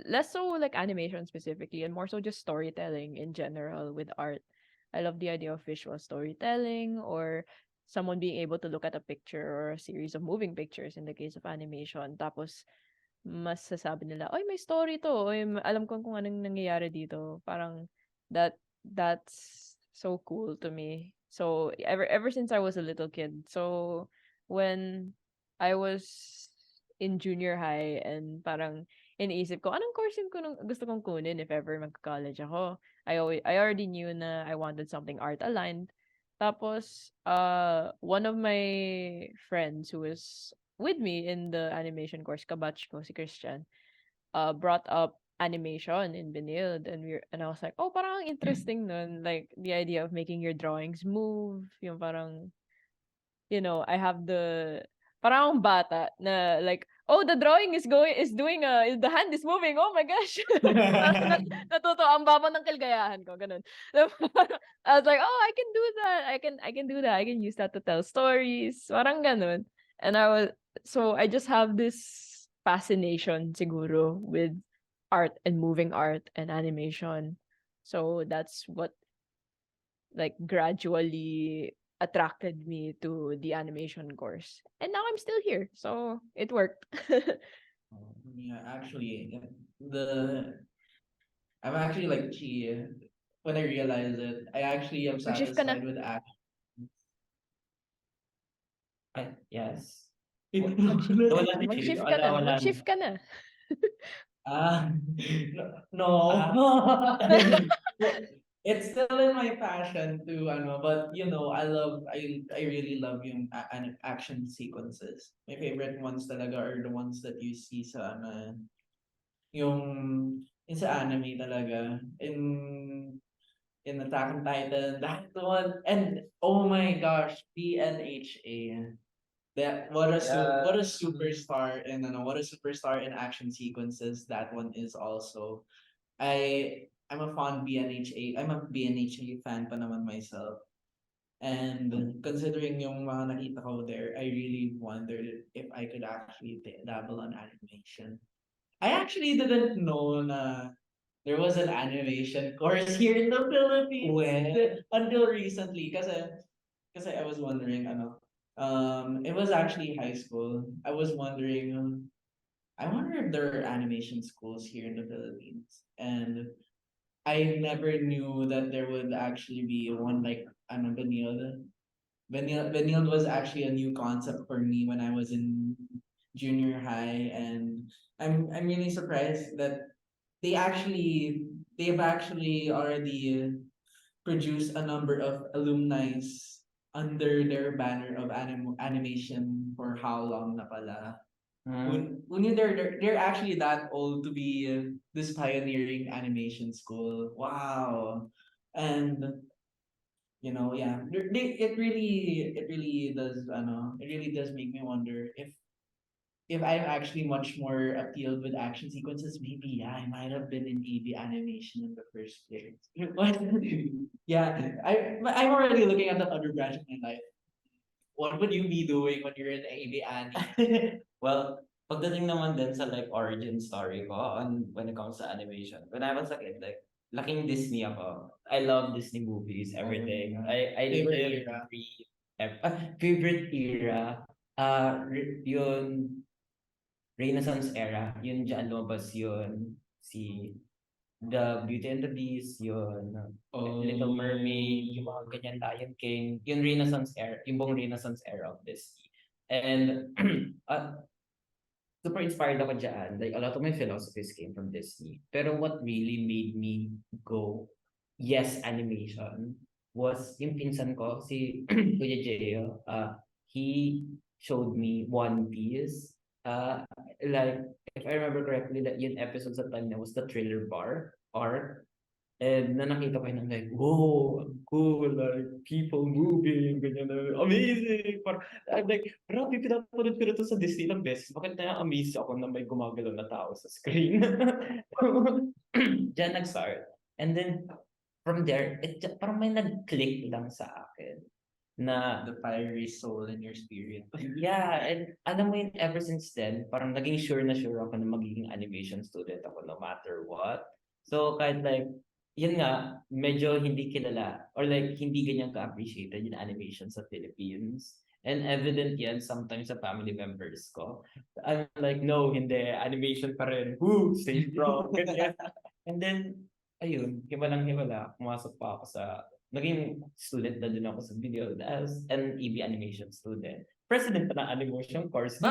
[SPEAKER 3] less so like animation specifically and more so just storytelling in general with art. I love the idea of visual storytelling or someone being able to look at a picture or a series of moving pictures in the case of animation. Tapos mas sasabi nila, "Oy, may story 'to. Oy, alam ko kung anong nangyayari dito." Parang that's so cool to me. So ever since I was a little kid. So when I was in junior high and parang iniisip ko, anong course yung gusto kong kunin if ever magka-college ako? I already knew na I wanted something art aligned. Tapos one of my friends who was with me in the animation course, kabatch ko, si Christian, brought up animation in Benilde, and I was like, oh, parang ang interesting nun, like the idea of making your drawings move, yung parang, I have parang akong bata na like, oh, the drawing is doing the hand is moving, oh my gosh. Natuto, ang baba ng kaligayahan ko, ganun. I was like, oh, I can do that. I can do that. I can use that to tell stories. Parang ganun. And so I just have this fascination siguro with art and moving art and animation. So that's what like gradually attracted me to the animation course. And now I'm still here. So it worked.
[SPEAKER 2] Yeah, actually, the I'm actually like chi. When I realize it, I actually am
[SPEAKER 3] Mag-shift ka na.
[SPEAKER 2] satisfied with action.
[SPEAKER 1] Yes.
[SPEAKER 3] Mag-shift,
[SPEAKER 1] Wala na eh,
[SPEAKER 3] mag-shift ka
[SPEAKER 1] wala
[SPEAKER 3] na.
[SPEAKER 1] wala na.
[SPEAKER 3] Mag-shift ka na.
[SPEAKER 2] Ah, no. It's still in my passion to but I really love yung action sequences. My favorite ones talaga are the ones that you see sa yung yung sa anime talaga. In Attack on Titan, that one, and oh my gosh, PNHA. That what a superstar in what a superstar in action sequences that one is also. I'm a fond BNHA. I'm a BNHA fan pa naman myself. And considering yung mga nakita ko there, I really wondered if I could actually dabble on animation. I actually didn't know na there was an animation course here in the Philippines until recently kasi I was wondering it was actually high school. I was wondering I wonder if there are animation schools here in the Philippines. And I never knew that there would actually be one like Benilde. Benilde was actually a new concept for me when I was in junior high, and I'm really surprised that they've actually already produced a number of alumni under their banner of animation for how long na pala. When they're actually that old to be this pioneering animation school. Wow. And yeah, it really does make me wonder if I'm actually much more appealed with action sequences. Maybe yeah, I might have been in AV animation in the first place. But yeah, I'm already looking at the other branch of my life. What would you be doing when you're in AV Annie?
[SPEAKER 1] Well, pagdating naman din sa like origin story ko on when it comes to animation. When I was a kid, like laking Disney ako. I love Disney movies, everything. I
[SPEAKER 2] Favorite
[SPEAKER 1] live
[SPEAKER 2] era.
[SPEAKER 1] favorite era. Yun Renaissance era. Yun diyan lumabas yun si The Beauty and the Beast, yun, Little Mermaid, yung mga ganyan, Lion King, yung Renaissance era, yung buong Renaissance era of Disney. And super inspired ako dyan. Like, a lot of my philosophies came from Disney. Pero what really made me go, yes, animation, was yung pinsan ko, si Kuya Jeo. He showed me One Piece. Like, if I remember correctly, that yung episodes at time niya was the Thriller Bar arc. And na nakita ko yun, I'm like, whoa, cool, like, people moving, ganyan na, amazing. I'm like, grabe, pinapanood ko na to sa Disney lang beses. Bakit na-amaze ako na may gumagalaw na tao sa screen? Diyan nag-start. And then, from there, parang may nag-click lang sa akin na
[SPEAKER 2] The fiery soul in your spirit.
[SPEAKER 1] yeah, and alam mo yun, ever since then, parang naging sure na sure ako na magiging animation student ako no matter what. So, kahit like, yun nga, medyo hindi kilala or like hindi ganyan ka-appreciated yung animation sa Philippines. And evident yan sometimes sa family members ko. I'm like, no, hindi, animation pa rin. Woo, stay strong. Ganyan. And then, ayun, himalang-himala, pumasok pa ako sa naging student na din ako sa video as an EB animation student. President pa ng animation course.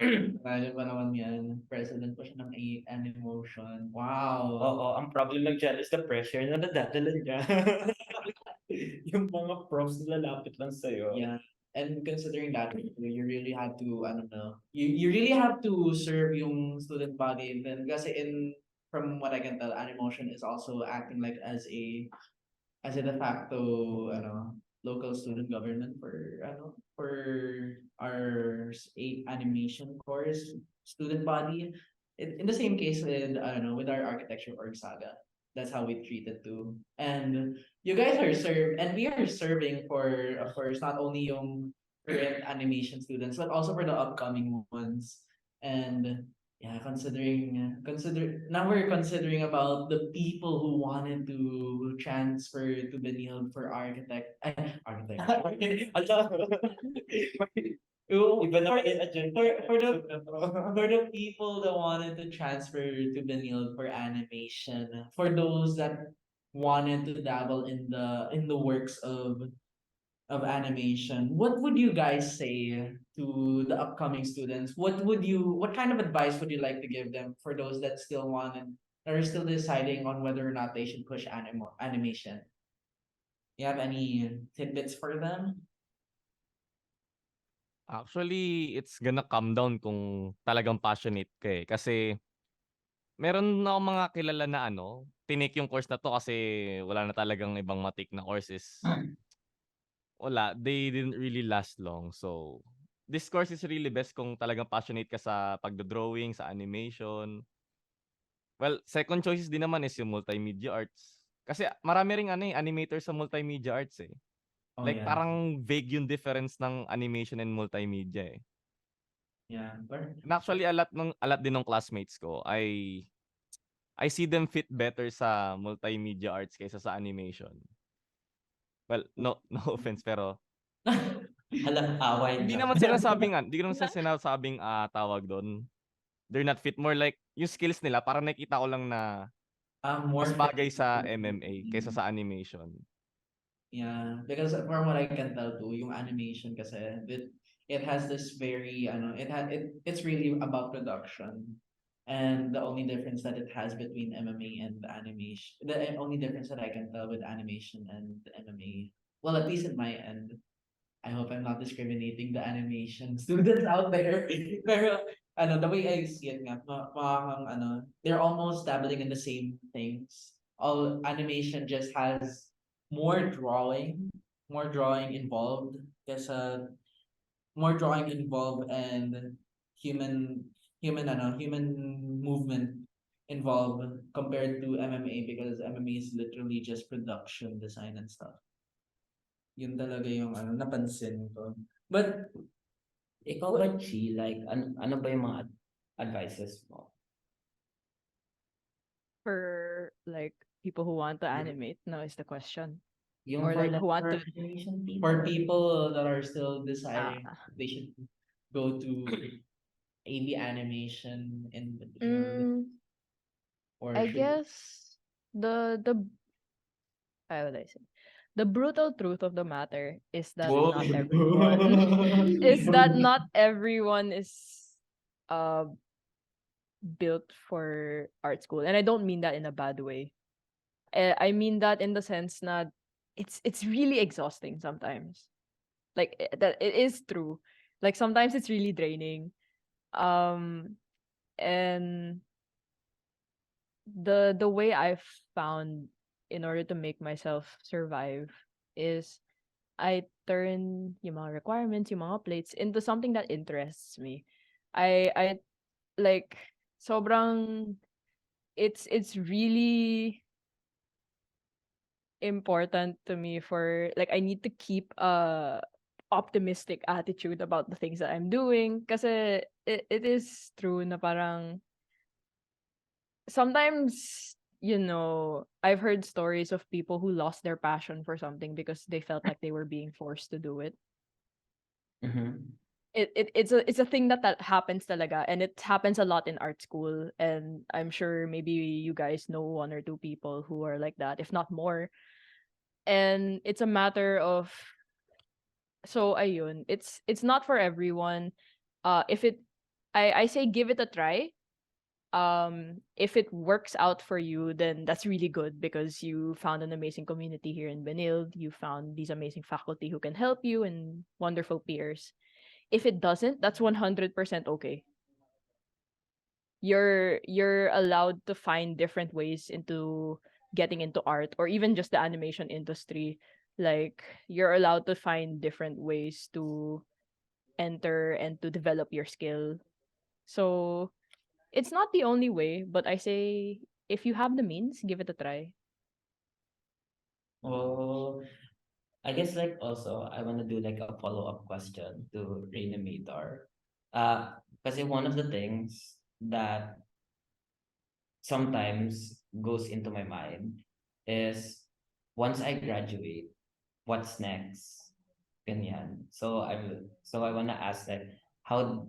[SPEAKER 2] Imagine pa naman yan. President pa siya ng Animotion. Wow.
[SPEAKER 1] Oo, ang problem lang dyan is the pressure na nadadala niya. Yung mga profs na lalapit lang sa'yo.
[SPEAKER 2] Yeah. And considering that, you really have to, I don't know, you really have to serve yung student body. Then, kasi from what I can tell, Animotion is also acting like as a de facto local student government for our animation course student body. In the same case with I don't know with our architecture org saga. That's how we treat it too. And you guys are served and we are serving for of course not only yung current animation students but also for the upcoming ones. And Yeah, consider now we're considering about the people who wanted to transfer to Benilde for architecture.
[SPEAKER 1] Iba
[SPEAKER 2] For,
[SPEAKER 1] naman yung agenda.
[SPEAKER 2] for the people that wanted to transfer to Benilde for animation, for those that wanted to dabble in the works of animation, what would you guys say to the upcoming students? What kind of advice would you like to give them for those that still want and that are still deciding on whether or not they should push animation? You have any tidbits for them?
[SPEAKER 4] Actually, it's gonna come down kung talagang passionate ka, eh. Kasi meron akong mga kilala na ano, tinake yung course na 'to kasi wala na talagang ibang ma-take na courses. Wala, they didn't really last long. So, this course is really best kung talagang passionate ka sa pagdo-drawing, sa animation. Well, second choices din naman is yung multimedia arts. Kasi marami ring ano, eh, animator sa multimedia arts, eh.
[SPEAKER 2] Oh
[SPEAKER 4] Like
[SPEAKER 2] yeah,
[SPEAKER 4] parang vague yung difference ng animation and multimedia, eh.
[SPEAKER 2] yeah.
[SPEAKER 4] And actually a lot din ng classmates ko I see them fit better sa multimedia arts kaysa sa animation. Well, no no offense pero
[SPEAKER 1] Hala, away
[SPEAKER 4] hindi
[SPEAKER 1] na.
[SPEAKER 4] naman sinasabing hindi ko naman sinasabing, tawag dun, they're not fit, more like yung skills nila parang nakikita ko lang na
[SPEAKER 2] More
[SPEAKER 4] mas
[SPEAKER 2] fit.
[SPEAKER 4] bagay sa MMA kaysa sa animation.
[SPEAKER 2] Yeah, because from what I can tell too, yung animation kasi it has this very it's really about production. And the only difference that it has between MMA and animation, the only difference that I can tell with animation and MMA, well, at least in my end, I hope I'm not discriminating the animation students out there. Pero the way I see it nga, they're almost dabbling in the same things. All animation just has more drawing involved. More drawing involved and human human movement involved compared to MMA because MMA is literally just production design and stuff. Yun talaga yung napansin ko. But
[SPEAKER 1] Ikaw ba, Chi, like, ano ba yung mga advices mo?
[SPEAKER 3] For like people who want to animate, no, is the question.
[SPEAKER 1] Yung
[SPEAKER 3] Or
[SPEAKER 1] for
[SPEAKER 3] like who want
[SPEAKER 1] for
[SPEAKER 3] to
[SPEAKER 1] animation people?
[SPEAKER 2] for people that are still deciding
[SPEAKER 3] ah
[SPEAKER 2] they should go to AB animation in
[SPEAKER 3] mm,
[SPEAKER 2] or
[SPEAKER 3] I
[SPEAKER 2] should
[SPEAKER 3] guess the how would I say, the brutal truth of the matter is that
[SPEAKER 1] Whoa.
[SPEAKER 3] not everyone is that not everyone is uh built for art school, and I don't mean that in a bad way. I mean that in the sense that it's really exhausting sometimes. Like that it is true. Like sometimes it's really draining. Um and the way I've found in order to make myself survive is I turn yung mga requirements, yung mga plates into something that interests me. I like sobrang it's really important to me for like I need to keep a optimistic attitude about the things that I'm doing kasi it is true na parang sometimes I've heard stories of people who lost their passion for something because they felt like they were being forced to do it.
[SPEAKER 1] Mhm.
[SPEAKER 3] It's a thing that happens talaga, and it happens a lot in art school, and I'm sure maybe you guys know one or two people who are like that, if not more. And it's a matter of so ayun, it's not for everyone. If it I say give it a try. If it works out for you, then that's really good because you found an amazing community here in Benilde. You found these amazing faculty who can help you and wonderful peers. If it doesn't, that's 100% okay. You're allowed to find different ways into getting into art or even just the animation industry. Like you're allowed to find different ways to enter and to develop your skill. So it's not the only way, but I say if you have the means, give it a try.
[SPEAKER 1] Well, I guess like also I want to do like a follow-up question to RAINIMATOR. Kasi one of the things that sometimes goes into my mind is once I graduate, what's next? Ganyan. So I wanna ask like how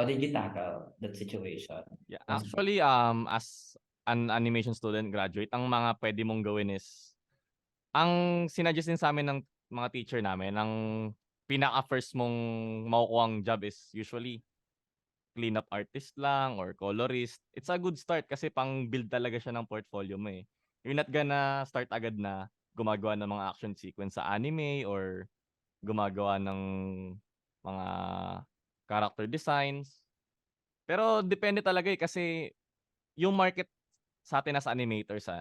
[SPEAKER 1] did you tackle that situation?
[SPEAKER 4] Yeah,
[SPEAKER 1] Once
[SPEAKER 4] actually, as an animation student graduate, ang mga pwede mong gawin is, ang sinuggest din sa'min ng mga teacher namin, ang pinaka-first mong makukuhang job is usually cleanup artist lang or colorist. It's a good start kasi pang-build talaga siya ng portfolio mo, eh. You're not gonna start agad na gumagawa ng mga action sequence sa anime or gumagawa ng mga character designs. Pero depende talaga, eh, kasi yung market sa'tin as animators,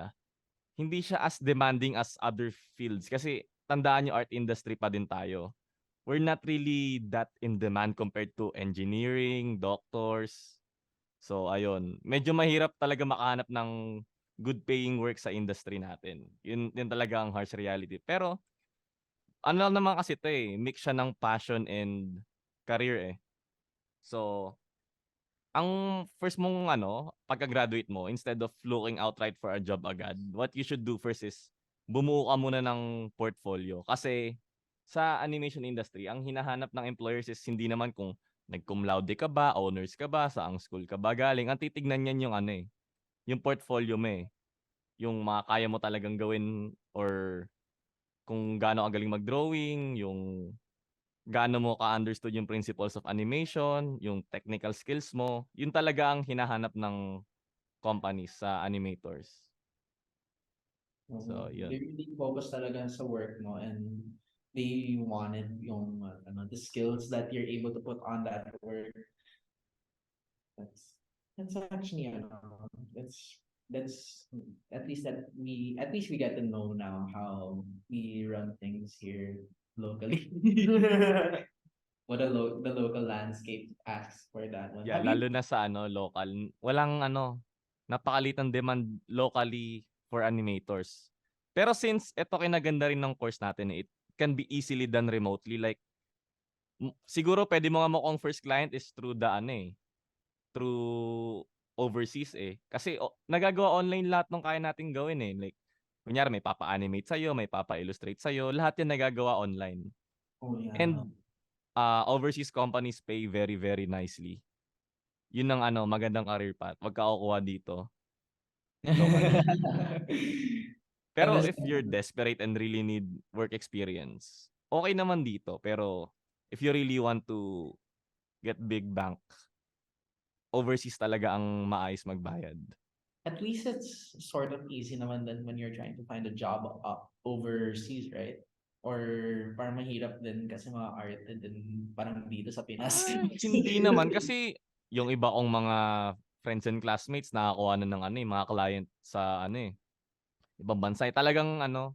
[SPEAKER 4] hindi siya as demanding as other fields kasi tandaan niyo art industry pa din tayo. We're not really that in demand compared to engineering, doctors. So ayun, medyo mahirap talaga makahanap ng good paying work sa industry natin. Yun talaga ang harsh reality. Pero ano lang naman kasi 'to, eh, mix siya ng passion and career, eh. So, ang first mong ano, pagka-graduate mo, instead of looking outright for a job agad, what you should do first is bumuo ka muna ng portfolio. Kasi sa animation industry, ang hinahanap ng employers is hindi naman kung nag-cum laude ka ba, honors ka ba, saang school ka ba galing. Ang titignan niyan yung ano, eh, yung portfolio mo, eh. Yung mga kaya mo talagang gawin or kung gaano ka galing mag-drawing, yung gaano mo ka-understood yung principles of animation, yung technical skills mo, yun talaga ang hinahanap ng companies sa animators. So,
[SPEAKER 2] They
[SPEAKER 4] yun.
[SPEAKER 2] really focus talaga sa work mo, and they wanted yung the skills that you're able to put on that work. That's that's actually that's at least we get to know now how we run things here locally. What the local landscape asks for that one.
[SPEAKER 4] Yeah,
[SPEAKER 2] Have you
[SPEAKER 4] lalo na sa ano, local. Walang ano, napakaliit ng demand locally for animators. Pero since ito kinaganda rin ng course natin, eh, it can be easily done remotely. Like, siguro pwede mo nga mukhang first client is through the ano, eh, through overseas, eh. Kasi nagagawa online lahat ng kaya nating gawin, eh. Like, kunyari may papa-animate sa'yo, may papa-illustrate sa'yo, lahat yan nagagawa online.
[SPEAKER 2] Oh yeah.
[SPEAKER 4] And overseas companies pay very, very nicely. Yun ang ano, magandang career path. Wag ka kukuha dito, locally.
[SPEAKER 2] And
[SPEAKER 4] Pero
[SPEAKER 2] this
[SPEAKER 4] if you're desperate and really need work experience, okay naman dito. Pero if you really want to get big bank, overseas talaga ang maayos magbayad.
[SPEAKER 2] at least it's sort of easy naman then when you're trying to find a job overseas, right? Or parang mahirap din kasi mga art din parang dito sa Pinas.
[SPEAKER 4] Hindi naman kasi yung iba kong mga friends and classmates nakakuha na ng ano, eh, mga client sa ano, eh, ibang bansa, eh. Talagang ano,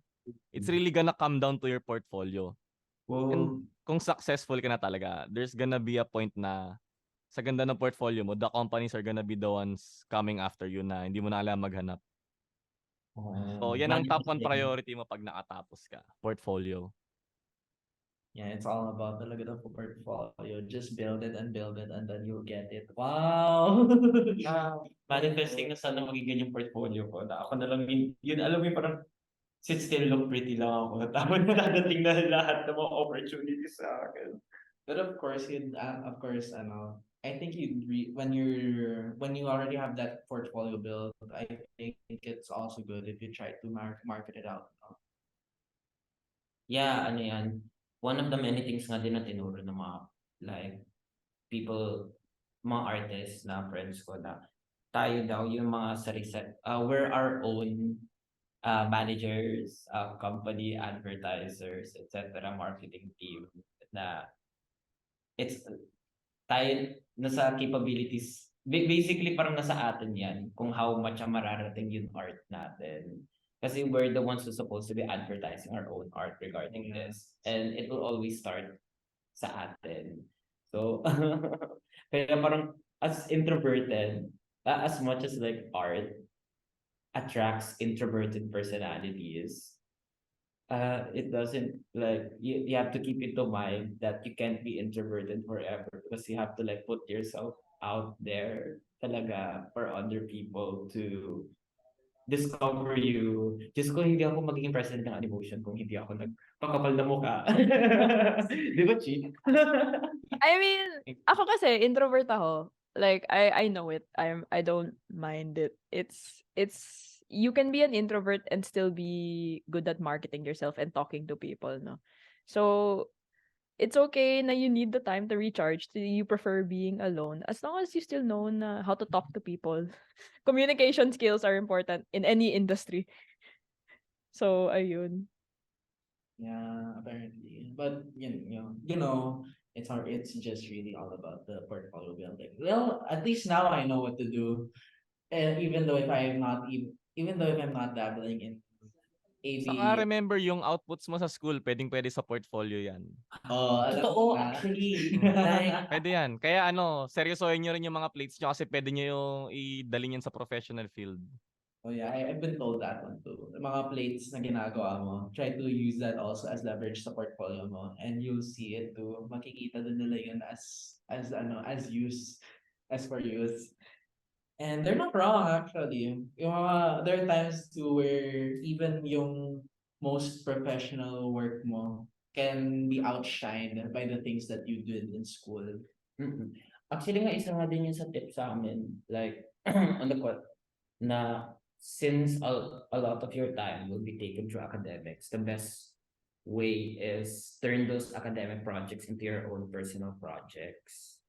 [SPEAKER 4] it's really gonna come down to your portfolio. And
[SPEAKER 2] Well,
[SPEAKER 4] kung successful ka na talaga, there's gonna be a point na sa ganda ng portfolio mo, the companies are gonna be the ones coming after you na hindi mo na alam maghanap. So, yan ang top 1
[SPEAKER 1] manifesting.
[SPEAKER 4] priority mo pag nakatapos ka, portfolio.
[SPEAKER 2] yeah, it's all about talaga the portfolio. Just build it and then you'll get it. Wow.
[SPEAKER 1] Manifesting na sana magiging yung portfolio ko na ako na lang yun alam mo yung parang sit still look pretty lang ako tapos dadating na lahat ng mga opportunities sa akin.
[SPEAKER 2] But of course, I think when you already have that portfolio built, I think it's also good if you try to market it out.
[SPEAKER 1] Yeah, ano yan, one of the many things nga din na tinuro ng mga like people, mga artists na friends ko na tayo daw yung mga we're our own managers, company advertisers, etc. marketing team na it's tayo nasa capabilities. Basically parang nasa atin yan kung how much ang mararating yung art natin. Kasi we're the ones who supposed to be advertising our own art regarding this. And it will always start sa atin. So, kaya parang as introverted, as much as like art attracts introverted personalities, it doesn't like you have to keep into mind that you can't be introverted forever because you have to like put yourself out there talaga for other people to discover you. Diyos ko, hindi ako magiging president ng Animation kung hindi ako nagpakapal na mukha. Di ba, Chi?
[SPEAKER 3] I mean, ako kasi introvert ako. Like I know it. I don't mind it. It's you can be an introvert and still be good at marketing yourself and talking to people, no. So it's okay na you need the time to recharge. You prefer being alone as long as you still know na how to talk to people. Communication skills are important in any industry. So ayun.
[SPEAKER 2] Yeah, apparently. But it's just really all about the portfolio building. Well, at least now I know what to do. And even though if I'm not dabbling in
[SPEAKER 4] Saka
[SPEAKER 2] AB,
[SPEAKER 4] remember yung outputs mo sa school, pwedeng-pwede sa portfolio yan.
[SPEAKER 2] alam
[SPEAKER 1] Totoo,
[SPEAKER 2] mo na.
[SPEAKER 1] actually.
[SPEAKER 4] Mm.
[SPEAKER 1] Like,
[SPEAKER 4] Pwede yan. Kaya ano, seryosohin nyo rin yung mga plates nyo kasi pwede nyo yung idalhin yan sa professional field.
[SPEAKER 2] Oh yeah, I've been told that one too. The mga plates na ginagawa mo, try to use that also as leverage sa portfolio mo, and you'll see it too. Makikita din nila yun as use, as for use. And they're not wrong actually. There are times too where even yung most professional work mo can be outshined by the things that you did in school.
[SPEAKER 1] mm. Actually nga, isa nga din yun sa tip sa amin. Like, on the quote, na since a lot of your time will be taken through academics, the best way is turn those academic projects into your own personal projects.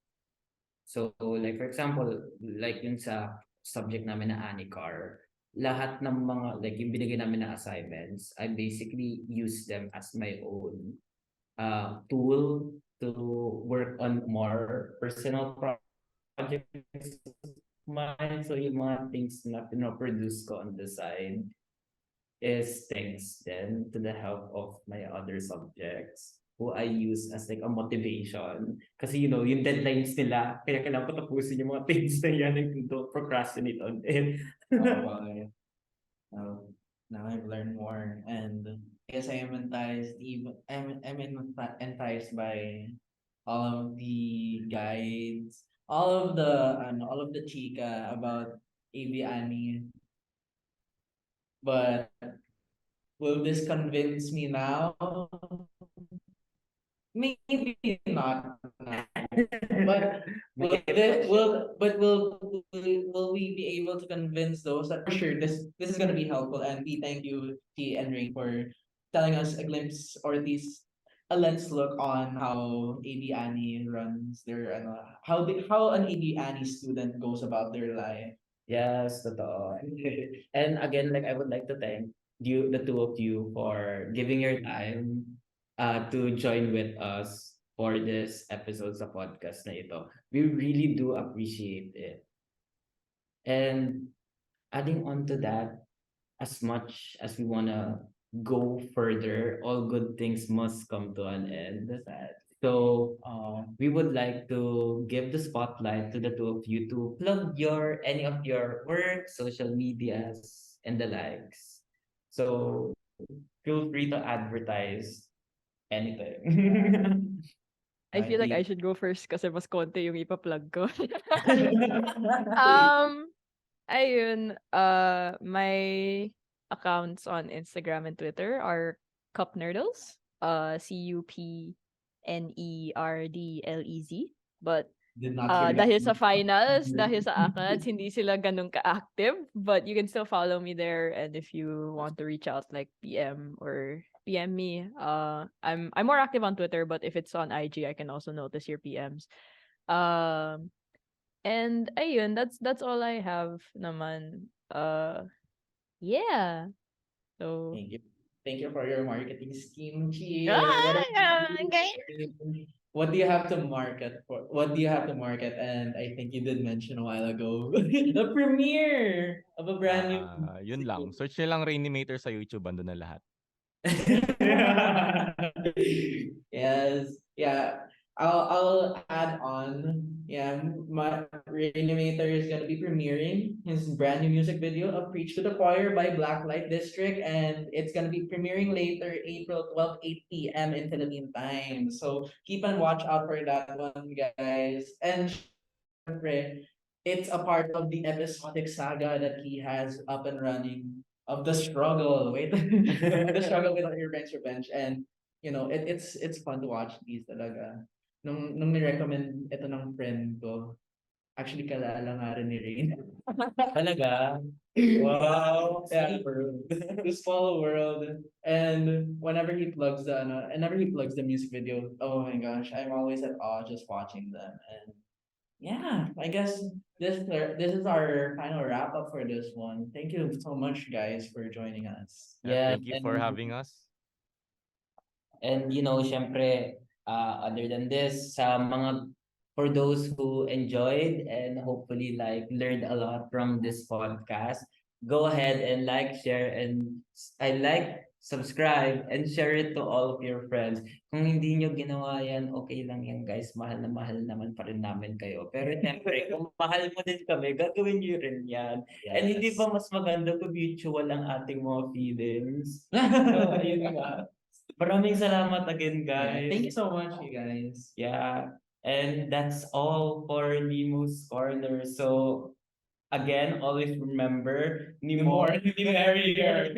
[SPEAKER 1] So, like for example, like yun sa subject namin na ANICAR, lahat ng mga, like yung binigay namin na assignments, I basically use them as my own tool to work on more personal projects of mine. So yung mga things na pinoproduce ko on the side is thanks then to the help of my other subjects who I use as like a motivation. Kasi yung deadlines nila, kaya kailangan ko tapusin yung mga things na yan and don't procrastinate on it.
[SPEAKER 2] Okay. Now I've learned more, and I guess I am enticed by all of the guides, all of the chika about ABANI. But will this convince me now? Maybe not. But will we be able to convince those that for sure this is gonna be helpful, and we thank you T and Rain for telling us a glimpse or at least a lens look on how AB Annie runs their how an AB Annie student goes about their life.
[SPEAKER 1] Yes, totoo. And again, like I would like to thank you, the two of you, for giving your time to join with us for this episode sa podcast na ito. We really do appreciate it. And adding on to that, as much as we wanna go further, all good things must come to an end. So we would like to give the spotlight to the two of you to plug any of your work, social medias, and the likes. So feel free to advertise anything.
[SPEAKER 3] I feel like I
[SPEAKER 2] Alright,
[SPEAKER 3] should go first kasi mas konti yung ipa-plug ko. Um, ayun, my accounts on Instagram and Twitter are Cupnerdles, CUPNERDLEZ. But
[SPEAKER 2] did not hear that.
[SPEAKER 3] dahil sa finals, dahil sa ACADS, hindi sila ganun ka-active. But you can still follow me there, and if you want to reach out, like PM or PM me, I'm more active on Twitter, but if it's on IG, I can also notice your PMs. And ayun, that's all I have naman. Yeah. So
[SPEAKER 2] Thank you for your marketing scheme, Chi.
[SPEAKER 3] okay.
[SPEAKER 2] What do you have to market for? What do you have to market? And I think you did mention a while ago the premiere of a brand new.
[SPEAKER 4] Yun lang. Search nyo lang Rainimator sa YouTube, andun na lahat.
[SPEAKER 2] Yes, yeah. I'll add on. Yeah, my Reanimator is gonna be premiering his brand new music video of "Preach to the Choir" by Blacklight District, and it's gonna be premiering later, April 12, 8 p.m. in Philippine time. So keep and watch out for that one, guys. And syempre, it's a part of the episodic saga that he has up and running of the struggle. Wait, the struggle with revenge. And, it's fun to watch these talaga. Nung ni-recommend ito ng friend ko, actually kalala nga rin ni Rain.
[SPEAKER 1] Talaga? Wow.
[SPEAKER 2] Yeah. The small world. And whenever he plugs the music video, oh my gosh, I'm always at awe just watching them. And yeah, I guess this is our final wrap up for this one. Thank you so much, guys, for joining us.
[SPEAKER 4] Yeah,
[SPEAKER 1] Yeah,
[SPEAKER 4] thank you for having us.
[SPEAKER 1] and syempre, other than this, sa mga for those who enjoyed and hopefully like learned a lot from this podcast, go ahead and like, share, and subscribe, and share it to all of your friends. Kung hindi nyo ginawa yan, okay lang yan guys. Mahal na mahal naman pa rin namin kayo. Pero syempre, kung mahal mo din kami, gagawin nyo rin yan. And hindi ba mas maganda kung mutual ang ating mga feelings? So, ayun nga. Maraming salamat again,
[SPEAKER 2] Yeah,
[SPEAKER 1] guys.
[SPEAKER 2] thank you so much, you guys.
[SPEAKER 1] Yeah. And that's all for Nimo's Corner. So, again, always remember,
[SPEAKER 2] The more, the merrier.